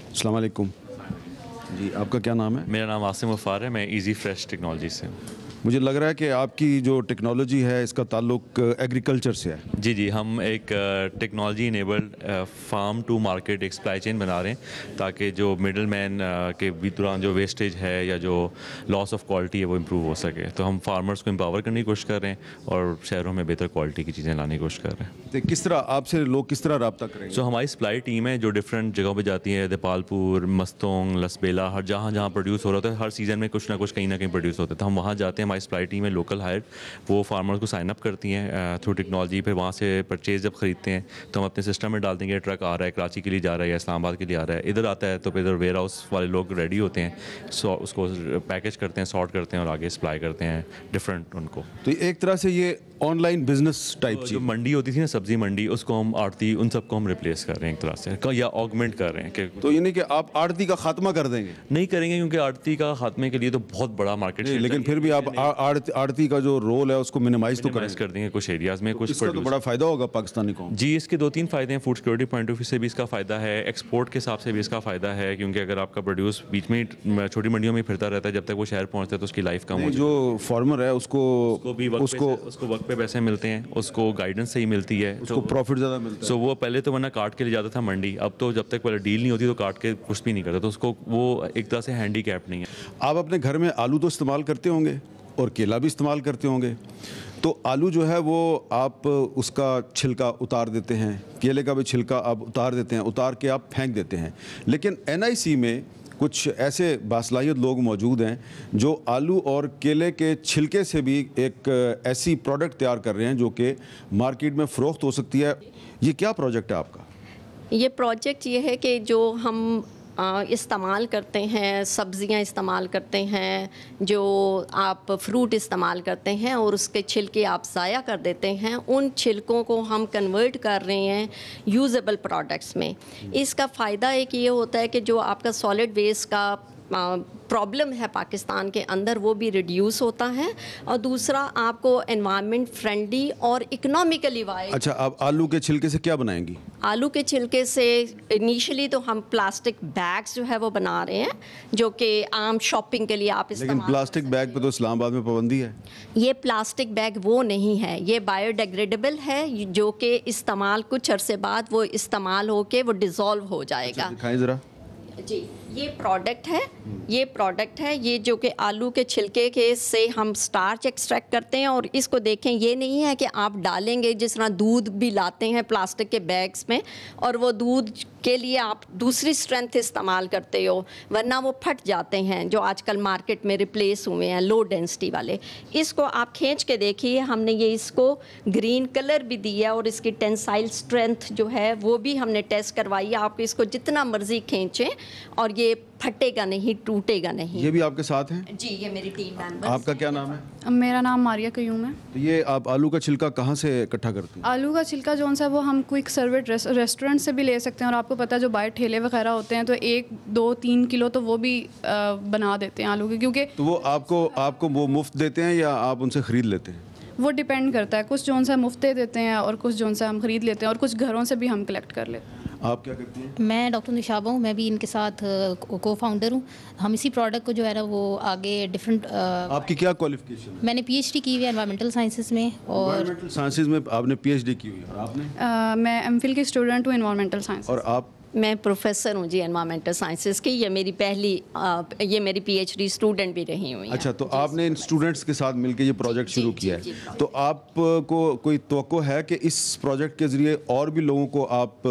[SPEAKER 1] السلام علیکم جی, آپ کا کیا نام ہے؟
[SPEAKER 11] میرا نام عاصم غفار ہے, میں ایزی فریش ٹیکنالوجی سے ہوں.
[SPEAKER 1] مجھے لگ رہا ہے کہ آپ کی جو ٹیکنالوجی ہے اس کا تعلق ایگریکلچر سے ہے.
[SPEAKER 11] جی, ہم ایک technology enabled farm to market ایک سپلائی چین بنا رہے ہیں, تاکہ جو مڈل مین کے دوران جو ویسٹیج ہے یا جو لاس آف کوالٹی ہے وہ امپروو ہو سکے. تو ہم فارمرس کو امپاور کرنے کی کوشش کر رہے ہیں, اور شہروں میں بہتر کوالٹی کی چیزیں لانے کی کوشش کر رہے ہیں.
[SPEAKER 1] تو کس طرح آپ سے لوگ کس طرح رابطہ کریں گے؟
[SPEAKER 11] ہماری سپلائی ٹیم ہے جو ڈفرینٹ جگہوں پہ جاتی ہے, دیپالپور, مستونگ, لسبیلا, ہر جہاں پروڈیوس ہو رہا ہوتا ہے. ہر سیزن میں کچھ نہ کچھ کہیں نہ کہیں پروڈیوس ہوتا ہے, تو ہم وہاں جاتے ہیں. ہماری سپلائی ٹیم ہے لوکل ہائر, وہ فارمرز کو سائن اپ کرتی ہیں تھرو ٹیکنالوجی. پھر وہاں سے پرچیز جب خریدتے ہیں تو ہم اپنے سسٹم میں ڈال دیں گے, ٹرک آ رہا ہے کراچی کے لیے جا رہا ہے یا اسلام آباد کے لیے آ رہا ہے, ادھر آتا ہے تو پھر ادھر ویئر ہاؤس والے لوگ ریڈی ہوتے ہیں, اس کو پیکج کرتے ہیں, سارٹ کرتے ہیں, اور آگے سپلائی کرتے ہیں ڈفرینٹ ان کو.
[SPEAKER 1] تو ایک طرح سے یہ آن لائن بزنس ٹائپ
[SPEAKER 11] جو منڈی ہوتی تھی نا, سبزی منڈی, اس کو ہم آڑتی, ان سب کو ہم ریپلیس کر رہے ہیں ایک طرح سے, یا آگمنٹ کر رہے ہیں. کہ
[SPEAKER 1] تو یعنی کہ آپ آڑتی کا خاتمہ کر دیں گے؟
[SPEAKER 11] نہیں کریں گے, کیونکہ آڑتی کا خاتمے کے لیے تو بہت بڑا مارکیٹ ہے,
[SPEAKER 1] لیکن پھر بھی آپ آڑتی کا جو رول ہے اس کو منیمائز تو
[SPEAKER 11] کر دیں گے کچھ ایریاز میں. کچھ
[SPEAKER 1] اس کا تو بڑا فائدہ ہوگا پاکستانی قوم.
[SPEAKER 11] جی, اس کے 2-3 فائدے ہیں. Food security point of view سے بھی اس کا فائدہ ہے, ایکسپورٹ کے حساب سے بھی اس کا فائدہ ہے, کیونکہ اگر آپ کا پروڈیوس بیچ میں چھوٹی منڈیوں میں پھرتا رہتا ہے جب تک وہ شہر پہنچتا ہے تو اس کی لائف کم ہو.
[SPEAKER 1] جو فارمر ہے اس کو
[SPEAKER 11] وقت پہ پیسے ملتے ہیں, اس کو گائیڈنس صحیح ملتی ہے,
[SPEAKER 1] اس کو پروفٹ زیادہ ملتا ہے.
[SPEAKER 11] سو وہ پہلے تو ورنہ کاٹ کے لے جاتا تھا منڈی, اب تو جب تک پہلے ڈیل نہیں ہوتی تو کاٹ کے کچھ بھی نہیں کرتا, تو اس کو وہ ایک طرح سے ہینڈی کیپ نہیں ہے.
[SPEAKER 1] آپ اپنے گھر میں آلو تو استعمال کرتے ہوں گے اور کیلا بھی استعمال کرتے ہوں گے. تو آلو جو ہے وہ آپ اس کا چھلکا اتار دیتے ہیں, کیلے کا بھی چھلکا آپ اتار دیتے ہیں, اتار کے آپ پھینک دیتے ہیں. لیکن NIC میں کچھ ایسے باصلاحیت لوگ موجود ہیں جو آلو اور کیلے کے چھلکے سے بھی ایک ایسی پروڈکٹ تیار کر رہے ہیں جو کہ مارکیٹ میں فروخت ہو سکتی ہے. یہ کیا پروجیکٹ ہے آپ کا؟
[SPEAKER 12] یہ پروجیکٹ یہ ہے کہ جو ہم استعمال کرتے ہیں, سبزیاں استعمال کرتے ہیں, جو آپ فروٹ استعمال کرتے ہیں اور اس کے چھلکے آپ ضائع کر دیتے ہیں, ان چھلکوں کو ہم کنورٹ کر رہے ہیں یوزیبل پروڈکٹس میں. اس کا فائدہ ایک یہ ہوتا ہے کہ جو آپ کا سالڈ ویسٹ کا پرابلم ہے پاکستان کے اندر وہ بھی ریڈیوس ہوتا ہے, اور دوسرا آپ کو انوائرمنٹ فرینڈلی اور اکنامیکلی وائز.
[SPEAKER 1] اچھا, آپ آلو کے چھلکے سے کیا بنائیں گی؟
[SPEAKER 12] آلو کے چھلکے سے انیشلی تو ہم پلاسٹک بیگز جو ہے وہ بنا رہے ہیں جو کہ عام شاپنگ کے لیے آپ استعمال.
[SPEAKER 1] لیکن پلاسٹک بیگ پہ تو اسلام آباد میں پابندی ہے.
[SPEAKER 12] یہ پلاسٹک بیگ وہ نہیں ہے, یہ بایو ڈیگریڈیبل ہے جو کہ استعمال کچھ عرصے بعد وہ استعمال ہو کے وہ ڈیزالو ہو جائے گا.
[SPEAKER 1] دکھائیں ذرا.
[SPEAKER 12] جی, یہ پروڈکٹ ہے, یہ جو کہ آلو کے چھلکے کے سے ہم سٹارچ ایکسٹریکٹ کرتے ہیں. اور اس کو دیکھیں, یہ نہیں ہے کہ آپ ڈالیں گے جس طرح دودھ بھی لاتے ہیں پلاسٹک کے بیگز میں اور وہ دودھ کے لیے آپ دوسری اسٹرینتھ استعمال کرتے ہو, ورنہ وہ پھٹ جاتے ہیں جو آج کل مارکیٹ میں ریپلیس ہوئے ہیں لو ڈینسٹی والے. اس کو آپ کھینچ کے دیکھیے, ہم نے یہ اس کو گرین کلر بھی دیا اور اس کی ٹینسائل اسٹرینتھ جو ہے وہ بھی ہم نے ٹیسٹ کروائی ہے. آپ اس کو جتنا مرضی کھینچیں اور یہ پھٹے گا نہیں, ٹوٹے گا نہیں.
[SPEAKER 1] یہ بھی آپ کے ساتھ ہیں؟
[SPEAKER 12] جی, یہ میری ٹیم ممبر.
[SPEAKER 1] آپ کا کیا نام ہے؟
[SPEAKER 13] میرا نام ماریہ قیوم ہے.
[SPEAKER 1] تو یہ آپ آلو کا چھلکا کہاں سے اکٹھا کرتے ہیں؟
[SPEAKER 13] آلو کا چھلکا جو سا وہ ہم کوئک سروٹ ریسٹورنٹ سے بھی لے سکتے ہیں, اور آپ کو پتہ ہے جو باہر ٹھیلے وغیرہ ہوتے ہیں تو 1, 2, 3 کلو تو وہ بھی بنا دیتے ہیں آلو کے. کیونکہ
[SPEAKER 1] تو وہ آپ کو وہ مفت دیتے ہیں یا آپ ان سے خرید لیتے ہیں؟
[SPEAKER 13] وہ ڈیپینڈ کرتا ہے, کچھ جو سا مفت دے دیتے ہیں اور کچھ جو سا ہم خرید لیتے ہیں, اور کچھ گھروں سے بھی ہم کلیکٹ کر لیتے ہیں.
[SPEAKER 1] آپ کیا کرتی ہیں؟
[SPEAKER 14] میں ڈاکٹر نشابہ ہوں, میں بھی ان کے ساتھ کو فاؤنڈر ہوں. ہم اسی پروڈکٹ کو جو ہے نا وہ آگے ڈفرینٹ.
[SPEAKER 1] آپ کی کیا کوالیفیکیشن ہے؟
[SPEAKER 14] میں نے PhD کی ہوئی ہے انوائرمنٹل سائنسز میں. اور
[SPEAKER 1] انوائرمنٹل سائنسز میں آپ نے PhD کی ہوئی ہے, اور آپ نے؟
[SPEAKER 13] میں MPhil کی اسٹوڈنٹ ہوں انوائرمنٹل سائنس.
[SPEAKER 1] اور آپ؟
[SPEAKER 12] میں پروفیسر ہوں جی انوائرمنٹل سائنسز کی. یہ میری یہ میری PhD اسٹوڈنٹ بھی رہی ہوئی ہیں.
[SPEAKER 1] اچھا, تو آپ نے ان اسٹوڈنٹس کے ساتھ مل کے یہ پروجیکٹ شروع کیا ہے. تو آپ کو کوئی توقع ہے کہ اس پروجیکٹ کے ذریعے اور بھی لوگوں کو آپ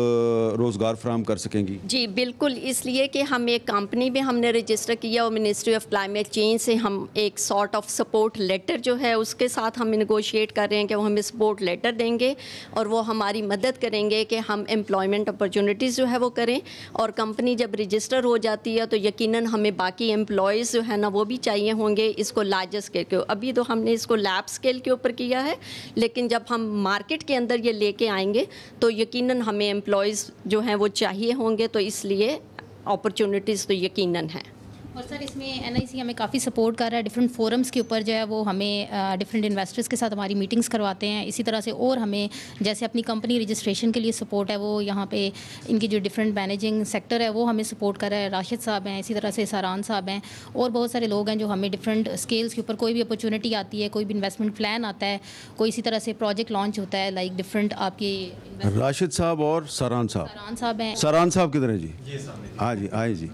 [SPEAKER 1] روزگار فراہم کر سکیں گی؟
[SPEAKER 12] جی بالکل, اس لیے کہ ہم ایک کمپنی بھی ہم نے رجسٹر کیا اور منسٹری آف کلائمیٹ چینج سے ہم ایک سارٹ آف سپورٹ لیٹر جو ہے اس کے ساتھ ہم نیگوشیٹ کر رہے ہیں کہ وہ ہمیں سپورٹ لیٹر دیں گے اور وہ ہماری مدد کریں گے کہ ہم امپلائمنٹ اپرچونیٹیز جو ہے وہ کریں. اور کمپنی جب رجسٹر ہو جاتی ہے تو یقیناً ہمیں باقی امپلائیز جو ہے نا وہ بھی چاہیے ہوں گے. اس کو لارج اسکیل کے, ابھی تو ہم نے اس کو لیب اسکیل کے اوپر کیا ہے, لیکن جب ہم مارکیٹ کے اندر یہ لے کے آئیں گے تو یقیناً ہمیں امپلائیز جو ہیں وہ چاہیے ہوں گے. تو اس لیے اپرچونیٹیز تو یقیناً ہیں.
[SPEAKER 14] اور سر اس میں NIC ہمیں کافی سپورٹ کر رہا ہے. ڈفرینٹ فورمز کے اوپر جو ہے وہ ہمیں ڈفرینٹ انویسٹرز کے ساتھ ہماری میٹنگز کرواتے ہیں. اسی طرح سے اور ہمیں جیسے اپنی کمپنی رجسٹریشن کے لیے سپورٹ ہے, وہ یہاں پہ ان کی جو ڈفرینٹ مینیجنگ سیکٹر ہے وہ ہمیں سپورٹ کر رہا ہے. راشد صاحب ہیں, اسی طرح سے ساران صاحب ہیں, اور بہت سارے لوگ ہیں جو ہمیں ڈفرینٹ اسکیلس کے اوپر کوئی بھی اپرچونیٹی آتی ہے, کوئی بھی انویسٹمنٹ پلان آتا ہے, کوئی اسی طرح سے پروجیکٹ لانچ ہوتا ہے لائک ڈفرینٹ آپ کی.
[SPEAKER 1] راشد صاحب اور ساران
[SPEAKER 14] صاحب ہیں.
[SPEAKER 1] ساران صاحب کدھر ہیں جی؟ ہاں جی, آئے جی.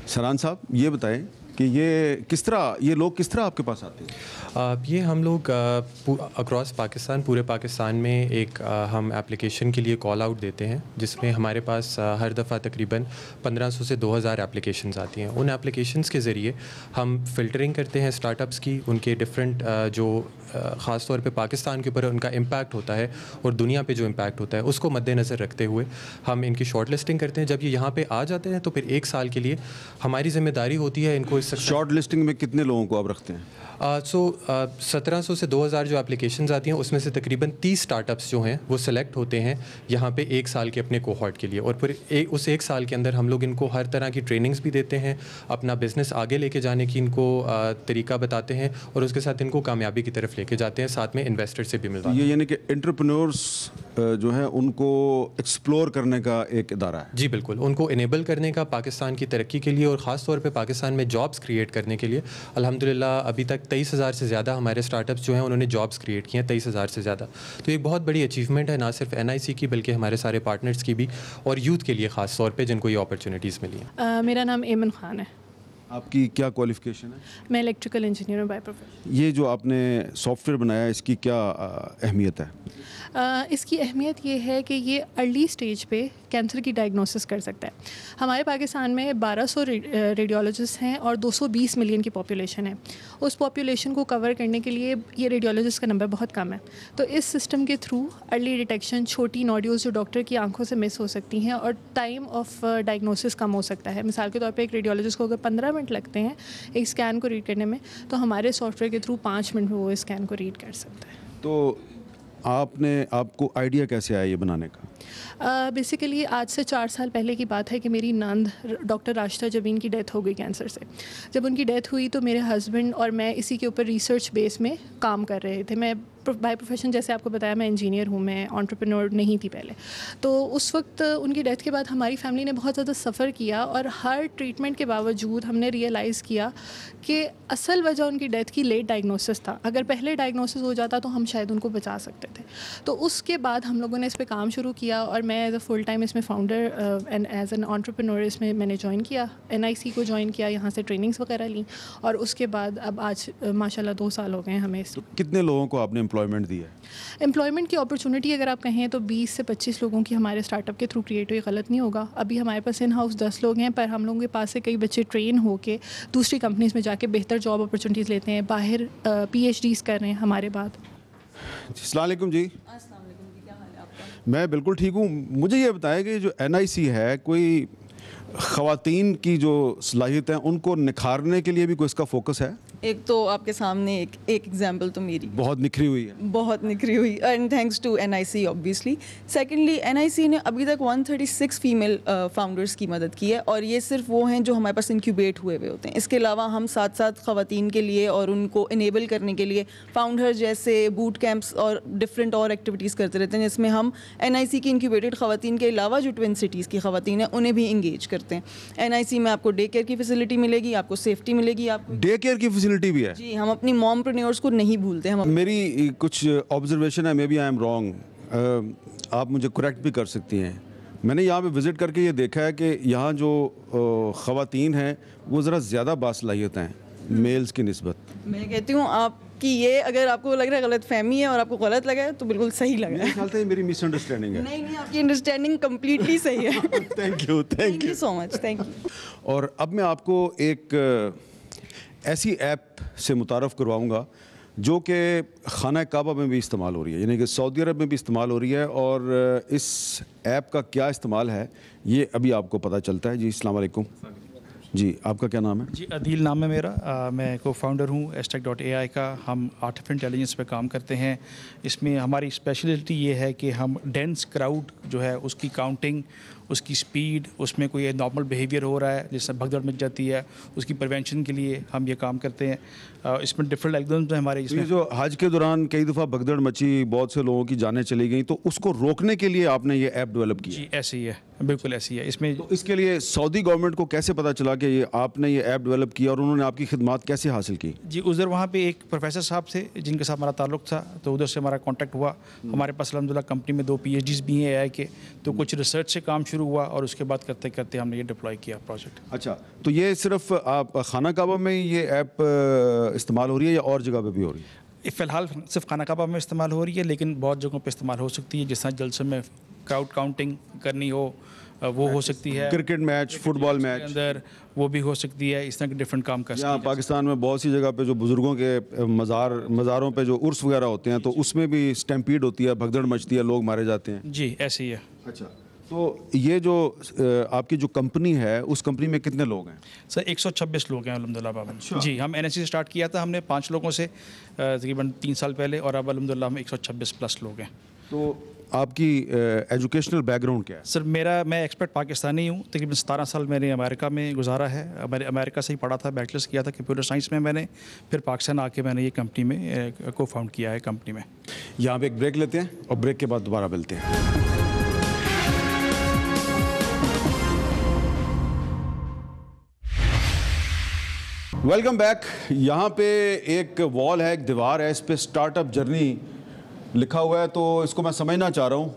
[SPEAKER 1] ساران صاحب یہ بتائیں کہ یہ لوگ کس طرح آپ کے پاس آتے ہیں؟
[SPEAKER 15] یہ ہم لوگ اکراس پاکستان, پورے پاکستان میں ایک ہم اپلیکیشن کے لیے کال آؤٹ دیتے ہیں جس میں ہمارے پاس ہر دفعہ تقریباً 1500 سے 2000 اپلیکیشنز آتی ہیں. ان اپلیکیشنز کے ذریعے ہم فلٹرنگ کرتے ہیں اسٹارٹ اپس کی, ان کے ڈفرینٹ جو خاص طور پہ پاکستان کے اوپر ان کا امپیکٹ ہوتا ہے اور دنیا پہ جو امپیکٹ ہوتا ہے اس کو مد نظر رکھتے ہوئے ہم ان کی شارٹ لسٹنگ کرتے ہیں. جب یہ یہاں پہ آ جاتے ہیں تو پھر 1 سال کے لیے ہماری ذمہ داری ہوتی ہے ان کو.
[SPEAKER 1] شارٹ لسٹنگ میں کتنے لوگوں کو آپ رکھتے ہیں؟
[SPEAKER 15] 1700 سے 2000 جو اپلیکیشنز آتی ہیں اس میں سے تقریباً 30 اسٹارٹ اپس جو ہیں وہ سلیکٹ ہوتے ہیں یہاں پہ 1 سال کے اپنے کوہارٹ کے لیے. اور پھر اس 1 سال کے اندر ہم لوگ ان کو ہر طرح کی ٹریننگز بھی دیتے ہیں, اپنا بزنس آگے لے کے جانے کی ان کو طریقہ بتاتے ہیں, اور اس کے ساتھ ان کو کامیابی کی طرف لے کے جاتے ہیں, ساتھ میں انویسٹر سے بھی ملتا ہے.
[SPEAKER 1] یہ یعنی کہ انٹرپرینورس جو ہیں ان کو ایکسپلور کرنے کا ایک ادارہ ہے؟
[SPEAKER 15] جی بالکل, ان کو انیبل کرنے کا پاکستان کی ترقی کے لیے اور خاص طور پہ پاکستان میں جابس کریٹ کرنے کے لیے. الحمدللہ ابھی تک 23,000 سے زیادہ ہمارے اسٹارٹ اپس جو ہیں انہوں نے جابس کریٹ کیے ہیں, 23,000 سے زیادہ. تو ایک بہت بڑی اچیومنٹ ہے نہ صرف NIC کی بلکہ ہمارے سارے پارٹنرس کی بھی, اور یوتھ کے لیے خاص طور پہ جن کو یہ اپرچونیٹیز ملی ہیں.
[SPEAKER 16] میرا نام ایمن خان ہے.
[SPEAKER 1] آپ کی کیا کوالیفیکیشن ہے؟
[SPEAKER 16] میں الیکٹریکل انجینئر ہوں بائی پروفیشن.
[SPEAKER 1] یہ جو آپ نے سافٹ ویئر بنایا ہے اس کی کیا اہمیت ہے؟
[SPEAKER 16] اس کی اہمیت یہ ہے کہ یہ ارلی سٹیج پہ کینسر کی ڈائگنوسس کر سکتا ہے. ہمارے پاکستان میں 1200 ریڈیولوجسٹ ہیں اور 220 ملین کی پاپولیشن ہے. اس پاپولیشن کو کور کرنے کے لیے یہ ریڈیولوجسٹ کا نمبر بہت کم ہے. تو اس سسٹم کے تھرو ارلی ڈیٹیکشن، چھوٹی نوڈیولز جو ڈاکٹر کی آنکھوں سے مس ہو سکتی ہیں، اور ٹائم آف ڈائگنوسس کم ہو سکتا ہے. مثال کے طور پہ ایک ریڈیولوجسٹ کو اگر 15 منٹ لگتے ہیں ایک اسکین کو ریڈ کرنے میں، تو ہمارے سافٹ ویئر کے تھرو 5 منٹ میں وہ اسکین کو ریڈ کر سکتا ہے.
[SPEAKER 1] تو آپ کو آئیڈیا کیسے آیا یہ بنانے کا؟
[SPEAKER 16] بیسیکلی آج سے 4 سال پہلے کی بات ہے کہ میری نند ڈاکٹر راشدہ جبین کی ڈیتھ ہو گئی کینسر سے. جب ان کی ڈیتھ ہوئی تو میرے ہسبینڈ اور میں اسی کے اوپر ریسرچ بیس میں کام کر رہے تھے. میں بائی پروفیشن جیسے آپ کو بتایا میں انجینئر ہوں، میں انٹرپرینور نہیں تھی پہلے. تو اس وقت ان کی ڈیتھ کے بعد ہماری فیملی نے بہت زیادہ سفر کیا، اور ہر ٹریٹمنٹ کے باوجود ہم نے ریئلائز کیا کہ اصل وجہ ان کی ڈیتھ کی لیٹ ڈائگنوسس تھا. اگر پہلے ڈائگنوسس ہو جاتا تو ہم شاید ان کو بچا سکتے تھے. تو اس کے بعد ہم لوگوں نے اس پہ کام شروع کیا، اور میں ایز اے فل ٹائم اس میں founder and as an entrepreneur اس میں نے جوائن کیا. NIC کو جوائن کیا، یہاں سے ٹریننگس وغیرہ لیں، اور اس کے بعد اب آج ماشاء اللہ 2 سال ہو گئے ہیں ہمیں.
[SPEAKER 1] کتنے لوگوں کو آپ نے امپلائمنٹ دی ہے؟
[SPEAKER 16] امپلائمنٹ کی اپرچونٹی اگر آپ کہیں تو 20 سے 25 لوگوں کی ہمارے اسٹارٹ اپ کے تھرو کریٹ ہوئی. غلط نہیں ہوگا. ابھی ہمارے پاس ان ہاؤس 10 لوگ ہیں، پر ہم لوگوں کے پاس سے کئی بچے ٹرین ہو کے دوسری کمپنیز میں جا کے بہتر جاب اپرچونیٹیز لیتے ہیں، باہر PhDs کر رہے ہیں ہمارے بعد.
[SPEAKER 1] السلام علیکم جی. میں بالکل ٹھیک ہوں. مجھے یہ بتائیں کہ جو NIC ہے، کوئی خواتین کی جو صلاحیت ہیں ان کو نکھارنے کے لیے بھی کوئی اس کا فوکس ہے؟
[SPEAKER 17] ایک تو آپ کے سامنے ایک ایگزامپل تو میری
[SPEAKER 1] بہت نکھری ہوئی ہے،
[SPEAKER 17] بہت نکھری ہوئی، and thanks to NIC obviously. Secondly NIC نے ابھی تک 136 فیمیل فاؤنڈرس کی مدد کی ہے، اور یہ صرف وہ ہیں جو ہمارے پاس انکیوبیٹ ہوئے ہوتے ہیں. اس کے علاوہ ہم ساتھ ساتھ خواتین کے لیے اور ان کو انیبل کرنے کے لیے فاؤنڈر جیسے بوٹ کیمپس اور ڈفرینٹ اور ایکٹیویٹیز کرتے رہتے ہیں، جس میں ہم NIC کی انکیوبیٹڈ خواتین کے علاوہ جو ٹوئن سٹیز کی خواتین ہیں انہیں بھی انگیج کرتے ہیں. NIC میں آپ کو ڈے کیئر کی فیسلٹی ملے گی، آپ کو سیفٹی ملے گی. آپ کو
[SPEAKER 1] ڈے کیئر کی فیسلٹی بھی ہے؟
[SPEAKER 17] جی، ہم اپنی مومپرینیورس کو نہیں بھولتے.
[SPEAKER 1] میری کچھ آبزرویشن ہے، may be I am wrong, آپ مجھے کریکٹ بھی کر سکتی ہیں. میں نے یہاں پہ وزٹ کر کے یہ دیکھا ہے کہ یہاں جو خواتین ہیں وہ ذرا زیادہ باصلاحیت ہیں میلز کی نسبت.
[SPEAKER 17] میں کہتی ہوں آپ کی یہ اگر آپ کو لگ رہا ہے غلط فہمی ہے اور آپ کو غلط لگا ہے تو بالکل صحیح لگا ہے.
[SPEAKER 1] میرے خیال سے میری مس انڈرسٹینڈنگ ہے.
[SPEAKER 17] نہیں، آپ کی انڈرسٹینڈنگ کمپلیٹلی صحیح ہے.
[SPEAKER 1] Thank you
[SPEAKER 17] so much, thank you.
[SPEAKER 1] اور اب میں آپ کو ایک ایسی ایپ سے متعارف کرواؤں گا جو کہ خانہ کعبہ میں بھی استعمال ہو رہی ہے، یعنی کہ سعودی عرب میں بھی استعمال ہو رہی ہے. اور اس ایپ کا کیا استعمال ہے یہ ابھی آپ کو پتہ چلتا ہے. جی السلام علیکم. جی آپ کا کیا نام ہے؟
[SPEAKER 18] جی عدیل نام ہے میرا. میں کو فاؤنڈر ہوں Astec.ai کا. ہم آرٹیفیشل انٹیلیجنس پہ کام کرتے ہیں. اس میں ہماری اسپیشلٹی یہ ہے کہ ہم ڈینس کراؤڈ جو ہے اس کی کاؤنٹنگ، اس کی سپیڈ، اس میں کوئی نارمل بیہیویئر ہو رہا ہے جس سے بھگدڑ مچ جاتی ہے، اس کی پریونشن کے لیے ہم یہ کام کرتے ہیں. اس میں ڈفرنٹ الگورتھمز ہیں ہمارے. اس میں
[SPEAKER 1] جو حج کے دوران کئی دفعہ بھگدڑ مچی، بہت سے لوگوں کی جانیں چلی گئیں، تو اس کو روکنے کے لیے آپ نے یہ ایپ ڈیولپ کی؟
[SPEAKER 18] جی ایسے ہی ہے، بالکل ایسی ہے. اس میں
[SPEAKER 1] اس کے لیے سعودی گورنمنٹ کو کیسے پتہ چلا کہ یہ آپ نے یہ ایپ ڈیولپ کیا اور انہوں نے آپ کی خدمات کیسے حاصل کی؟
[SPEAKER 18] جی ادھر وہاں پہ ایک پروفیسر صاحب تھے جن کے ساتھ ہمارا تعلق تھا، تو ادھر سے ہمارا کانٹیکٹ ہوا. ہمارے پاس الحمدللہ کمپنی میں 2 PhDs بھی ہیں AI کے، تو کچھ ریسرچ سے کام شروع ہوا اور اس کے بعد کرتے کرتے ہم نے یہ ڈپلوائے کیا پروجیکٹ.
[SPEAKER 1] اچھا، تو یہ صرف آپ خانہ کعبہ میں یہ ایپ استعمال ہو رہی ہے یا اور جگہ پہ بھی ہو رہی ہے؟
[SPEAKER 18] فی الحال صرف خانہ کعبہ میں استعمال ہو رہی ہے، لیکن بہت جگہوں پہ استعمال ہو سکتی ہے. جس طرح جلسے میں کراؤڈ کاؤنٹنگ کرنی ہو وہ ہو سکتی ہے،
[SPEAKER 1] کرکٹ میچ، فٹ بال میچ
[SPEAKER 18] اندر وہ بھی ہو سکتی ہے. اس طرح کے ڈفرینٹ کام کر سکتے ہیں.
[SPEAKER 1] یہاں پاکستان میں بہت سی جگہ پہ جو بزرگوں کے مزاروں پہ جو عرس وغیرہ ہوتے ہیں تو اس میں بھی اسٹیمپیڈ ہوتی ہے، بھگدڑ مچتی ہے، لوگ مارے جاتے ہیں.
[SPEAKER 18] جی ایسے ہی ہے.
[SPEAKER 1] اچھا، تو یہ جو آپ کی جو کمپنی ہے اس کمپنی میں کتنے لوگ ہیں؟
[SPEAKER 18] سر 126 لوگ ہیں الحمدللہ بابا. جی ہم NIC سے اسٹارٹ کیا تھا ہم نے 5 لوگوں سے تقریباً 3 سال پہلے، اور اب الحمدللہ ہم 126 پلس لوگ ہیں.
[SPEAKER 1] تو آپ کی ایجوکیشنل بیک گراؤنڈ کیا ہے؟
[SPEAKER 18] سر میں ایکسپرٹ پاکستانی ہوں. تقریباً 17 سال میں نے امریکہ میں گزارا ہے. امریکہ سے ہی پڑھا تھا، بیچلرس کیا تھا کمپیوٹر سائنس میں. میں نے پھر پاکستان آ کے میں نے یہ کمپنی میں کو فاؤنڈ کیا ہے کمپنی میں.
[SPEAKER 1] یہاں پہ ایک بریک لیتے ہیں اور بریک کے بعد دوبارہ ملتے ہیں. Welcome back. یہاں پہ ایک وال ہے، ایک دیوار ہے، اس پہ اسٹارٹ اپ جرنی لکھا ہوا ہے، تو اس کو میں سمجھنا چاہ رہا ہوں.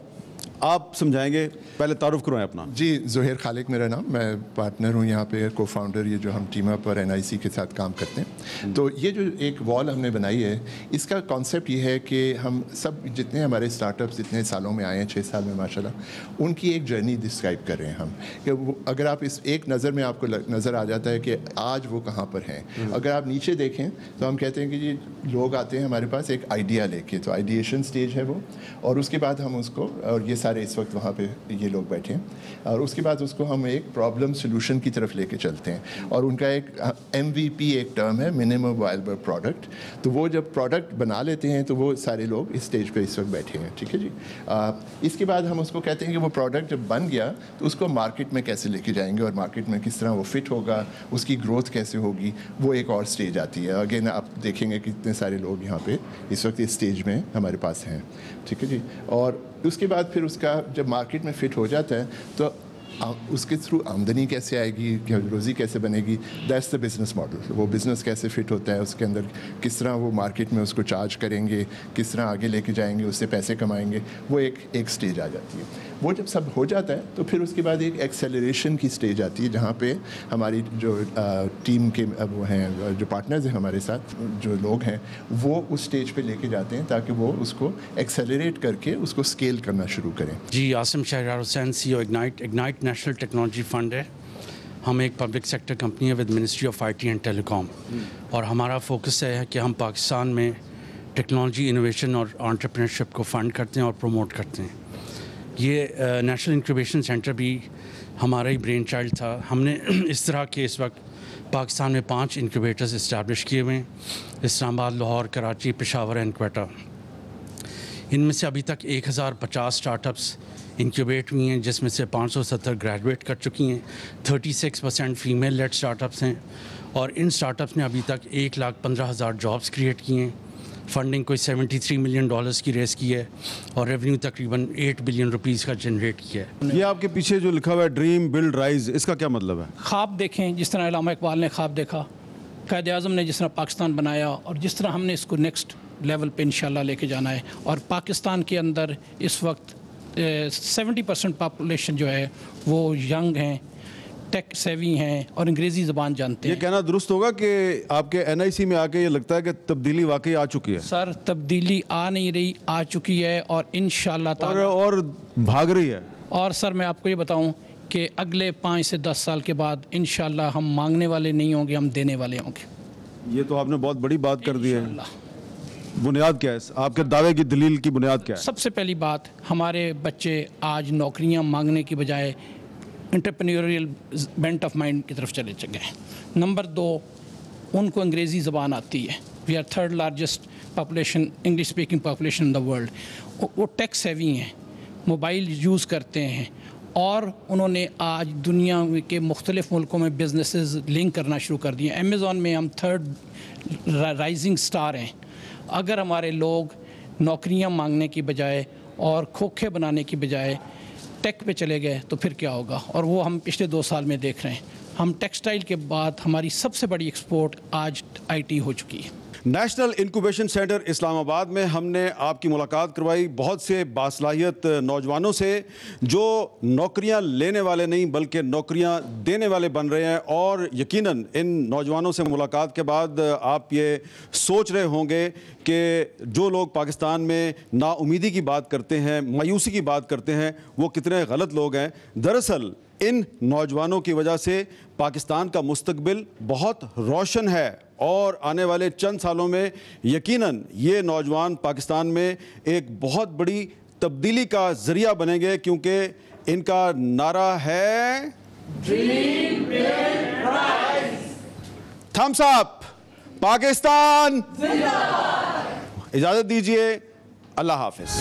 [SPEAKER 1] آپ سمجھائیں گے, پہلے تعارف کروائیں اپنا.
[SPEAKER 19] جی, زہیر خالق میرا نام, میں پارٹنر ہوں یہاں پہ, کو فاؤنڈر, یہ جو ہم ٹیم اپ اور NIC کے ساتھ کام کرتے ہیں. تو یہ جو ایک وال ہم نے بنائی ہے, اس کا کانسیپٹ یہ ہے کہ ہم سب جتنے ہمارے اسٹارٹ اپس اتنے سالوں میں آئے ہیں, 6 سال میں ماشاء اللہ, ان کی ایک جرنی ڈسکرائب کر رہے ہیں ہم, کہ وہ اگر آپ اس ایک نظر میں آپ کو نظر آ جاتا ہے کہ آج وہ کہاں پر ہیں. اگر آپ نیچے دیکھیں تو ہم کہتے ہیں کہ یہ لوگ آتے ہیں ہمارے پاس ایک آئیڈیا لے کے, تو آئیڈیشن سٹیج ہے وہ, اور اس کے بعد ہم اس کو, اور یہ سارے اس وقت وہاں پہ یہ لوگ بیٹھے ہیں, اور اس کے بعد اس کو ہم ایک پرابلم سولوشن کی طرف لے کے چلتے ہیں. اور ان کا ایک MVP ایک ٹرم ہے, منیمم وائبل پروڈکٹ. تو وہ جب پروڈکٹ بنا لیتے ہیں تو وہ سارے لوگ اس اسٹیج پہ اس وقت بیٹھے ہیں. ٹھیک ہے جی. اس کے بعد ہم اس کو کہتے ہیں کہ وہ پروڈکٹ جب بن گیا تو اس کو مارکیٹ میں کیسے لے کے جائیں گے, اور مارکیٹ میں کس طرح وہ فٹ ہوگا, اس کی گروتھ کیسے ہوگی, وہ ایک اور اسٹیج آتی ہے. اگین آپ دیکھیں گے کہ اتنے سارے لوگ یہاں پہ اس وقت اس اسٹیج میں ہمارے پاس ہیں. ٹھیک ہے جی. اور اس کے بعد پھر اس کا جب مارکیٹ میں فٹ ہو جاتا ہے تو اس کے تھرو آمدنی کیسے آئے گی, روزی کیسے بنے گی, دیٹس دا بزنس ماڈل. وہ بزنس کیسے فٹ ہوتا ہے, اس کے اندر کس طرح وہ مارکیٹ میں اس کو چارج کریں گے, کس طرح آگے لے کے جائیں گے, اس سے پیسے کمائیں گے, وہ ایک سٹیج آ جاتی ہے. وہ جب سب ہو جاتا ہے تو پھر اس کے بعد ایک ایکسیلریشن کی سٹیج آتی ہے, جہاں پہ ہماری جو ٹیم کے وہ ہیں, جو پارٹنرز ہیں ہمارے ساتھ, جو لوگ ہیں, وہ اس سٹیج پہ لے کے جاتے ہیں تاکہ وہ اس کو ایکسیلریٹ کر کے اس کو اسکیل کرنا شروع کریں.
[SPEAKER 20] جی, Asim Shehryar Hussain, CEO Ignite National Technology Fund ہے. ہم ایک پبلک سیکٹر کمپنی ہے with ministry of IT and telecom, اور ہمارا فوکس ہے کہ ہم پاکستان میں ٹیکنالوجی انوویشن اور انٹرپرینرشپ کو فنڈ کرتے ہیں اور پروموٹ کرتے ہیں. یہ نیشنل انکیوبیشن سینٹر بھی ہمارا ہی برین چائلڈ تھا. ہم نے اس طرح کے اس وقت پاکستان میں 5 انکیوبیٹرز اسٹیبلش کیے ہوئے ہیں, اسلام آباد, لاہور, کراچی, پشاور اینڈ کوئٹہ. ان میں سے ابھی تک 1050 اسٹارٹ اپس انکیوبیٹ ہوئی ہیں, جس میں سے 570 گریجویٹ کر چکی ہیں. 36% فیمیل لیڈ اسٹارٹ اپس ہیں, اور ان اسٹارٹ اپس نے ابھی تک 1,15,000 جابس کریٹ کیے ہیں. فنڈنگ کوئی $73 ملین کی ریس کی ہے, اور ریونیو تقریباً $8 بلین کا جنریٹ کیا ہے.
[SPEAKER 1] یہ آپ کے پیچھے جو لکھا ہوا ہے ڈریم بلڈ رائز, اس کا کیا مطلب ہے؟
[SPEAKER 21] خواب دیکھیں, جس طرح علامہ اقبال نے خواب دیکھا, قائد اعظم نے جس طرح پاکستان بنایا, اور جس طرح ہم نے اس کو نیکسٹ لیول پہ انشاءاللہ لے کے جانا ہے. اور پاکستان کے اندر اس وقت 70% پاپولیشن جو ہے وہ ینگ ہیں, ٹیک سیوی ہیں, اور انگریزی زبان جانتے ہیں.
[SPEAKER 1] یہ کہنا درست ہوگا کہ آپ کے NIC میں آ کے یہ لگتا ہے کہ تبدیلی واقعی آ چکی ہے؟
[SPEAKER 21] سر, تبدیلی آ نہیں رہی, آ چکی ہے, اور انشاءاللہ تعالی
[SPEAKER 1] اور بھاگ رہی ہے.
[SPEAKER 21] اور سر, میں آپ کو یہ بتاؤں کہ اگلے 5 سے 10 سال کے بعد انشاءاللہ ہم مانگنے والے نہیں ہوں گے, ہم دینے والے ہوں گے.
[SPEAKER 1] یہ تو آپ نے بہت بڑی بات کر دی ہے. بنیاد کیا ہے آپ کے دعوے کی, دلیل کی بنیاد کیا ہے؟
[SPEAKER 21] سب سے پہلی بات, ہمارے بچے آج نوکریاں مانگنے کی بجائے انٹرپرینیوریل بینٹ آف مائنڈ کی طرف چلے گئے. نمبر 2, ان کو انگریزی زبان آتی ہے. We are 3rd largest population, English speaking population in the world. وہ ٹیک سیوی ہیں, موبائل یوز کرتے ہیں, اور انہوں نے آج دنیا کے مختلف ملکوں میں بزنسز لنک کرنا شروع کر دیے. امیزون میں ہم 3rd رائزنگ سٹار ہیں. اگر ہمارے لوگ نوکریاں مانگنے کی بجائے اور کھوکھے بنانے کی بجائے ٹیک پہ چلے گئے تو پھر کیا ہوگا؟ اور وہ ہم پچھلے 2 سال میں دیکھ رہے ہیں. ہم ٹیکسٹائل کے بعد ہماری سب سے بڑی ایکسپورٹ آج IT ہو چکی ہے.
[SPEAKER 1] نیشنل انکوبیشن سینٹر اسلام آباد میں ہم نے آپ کی ملاقات کروائی بہت سے باصلاحیت نوجوانوں سے, جو نوکریاں لینے والے نہیں بلکہ نوکریاں دینے والے بن رہے ہیں. اور یقیناً ان نوجوانوں سے ملاقات کے بعد آپ یہ سوچ رہے ہوں گے کہ جو لوگ پاکستان میں نا امیدی کی بات کرتے ہیں, مایوسی کی بات کرتے ہیں, وہ کتنے غلط لوگ ہیں. دراصل ان نوجوانوں کی وجہ سے پاکستان کا مستقبل بہت روشن ہے, اور آنے والے چند سالوں میں یقیناً یہ نوجوان پاکستان میں ایک بہت بڑی تبدیلی کا ذریعہ بنیں گے, کیونکہ ان کا نعرہ ہے ڈریم بلڈ رائز. تھمس اپ پاکستان زندہ باد. اجازت دیجیے, اللہ حافظ.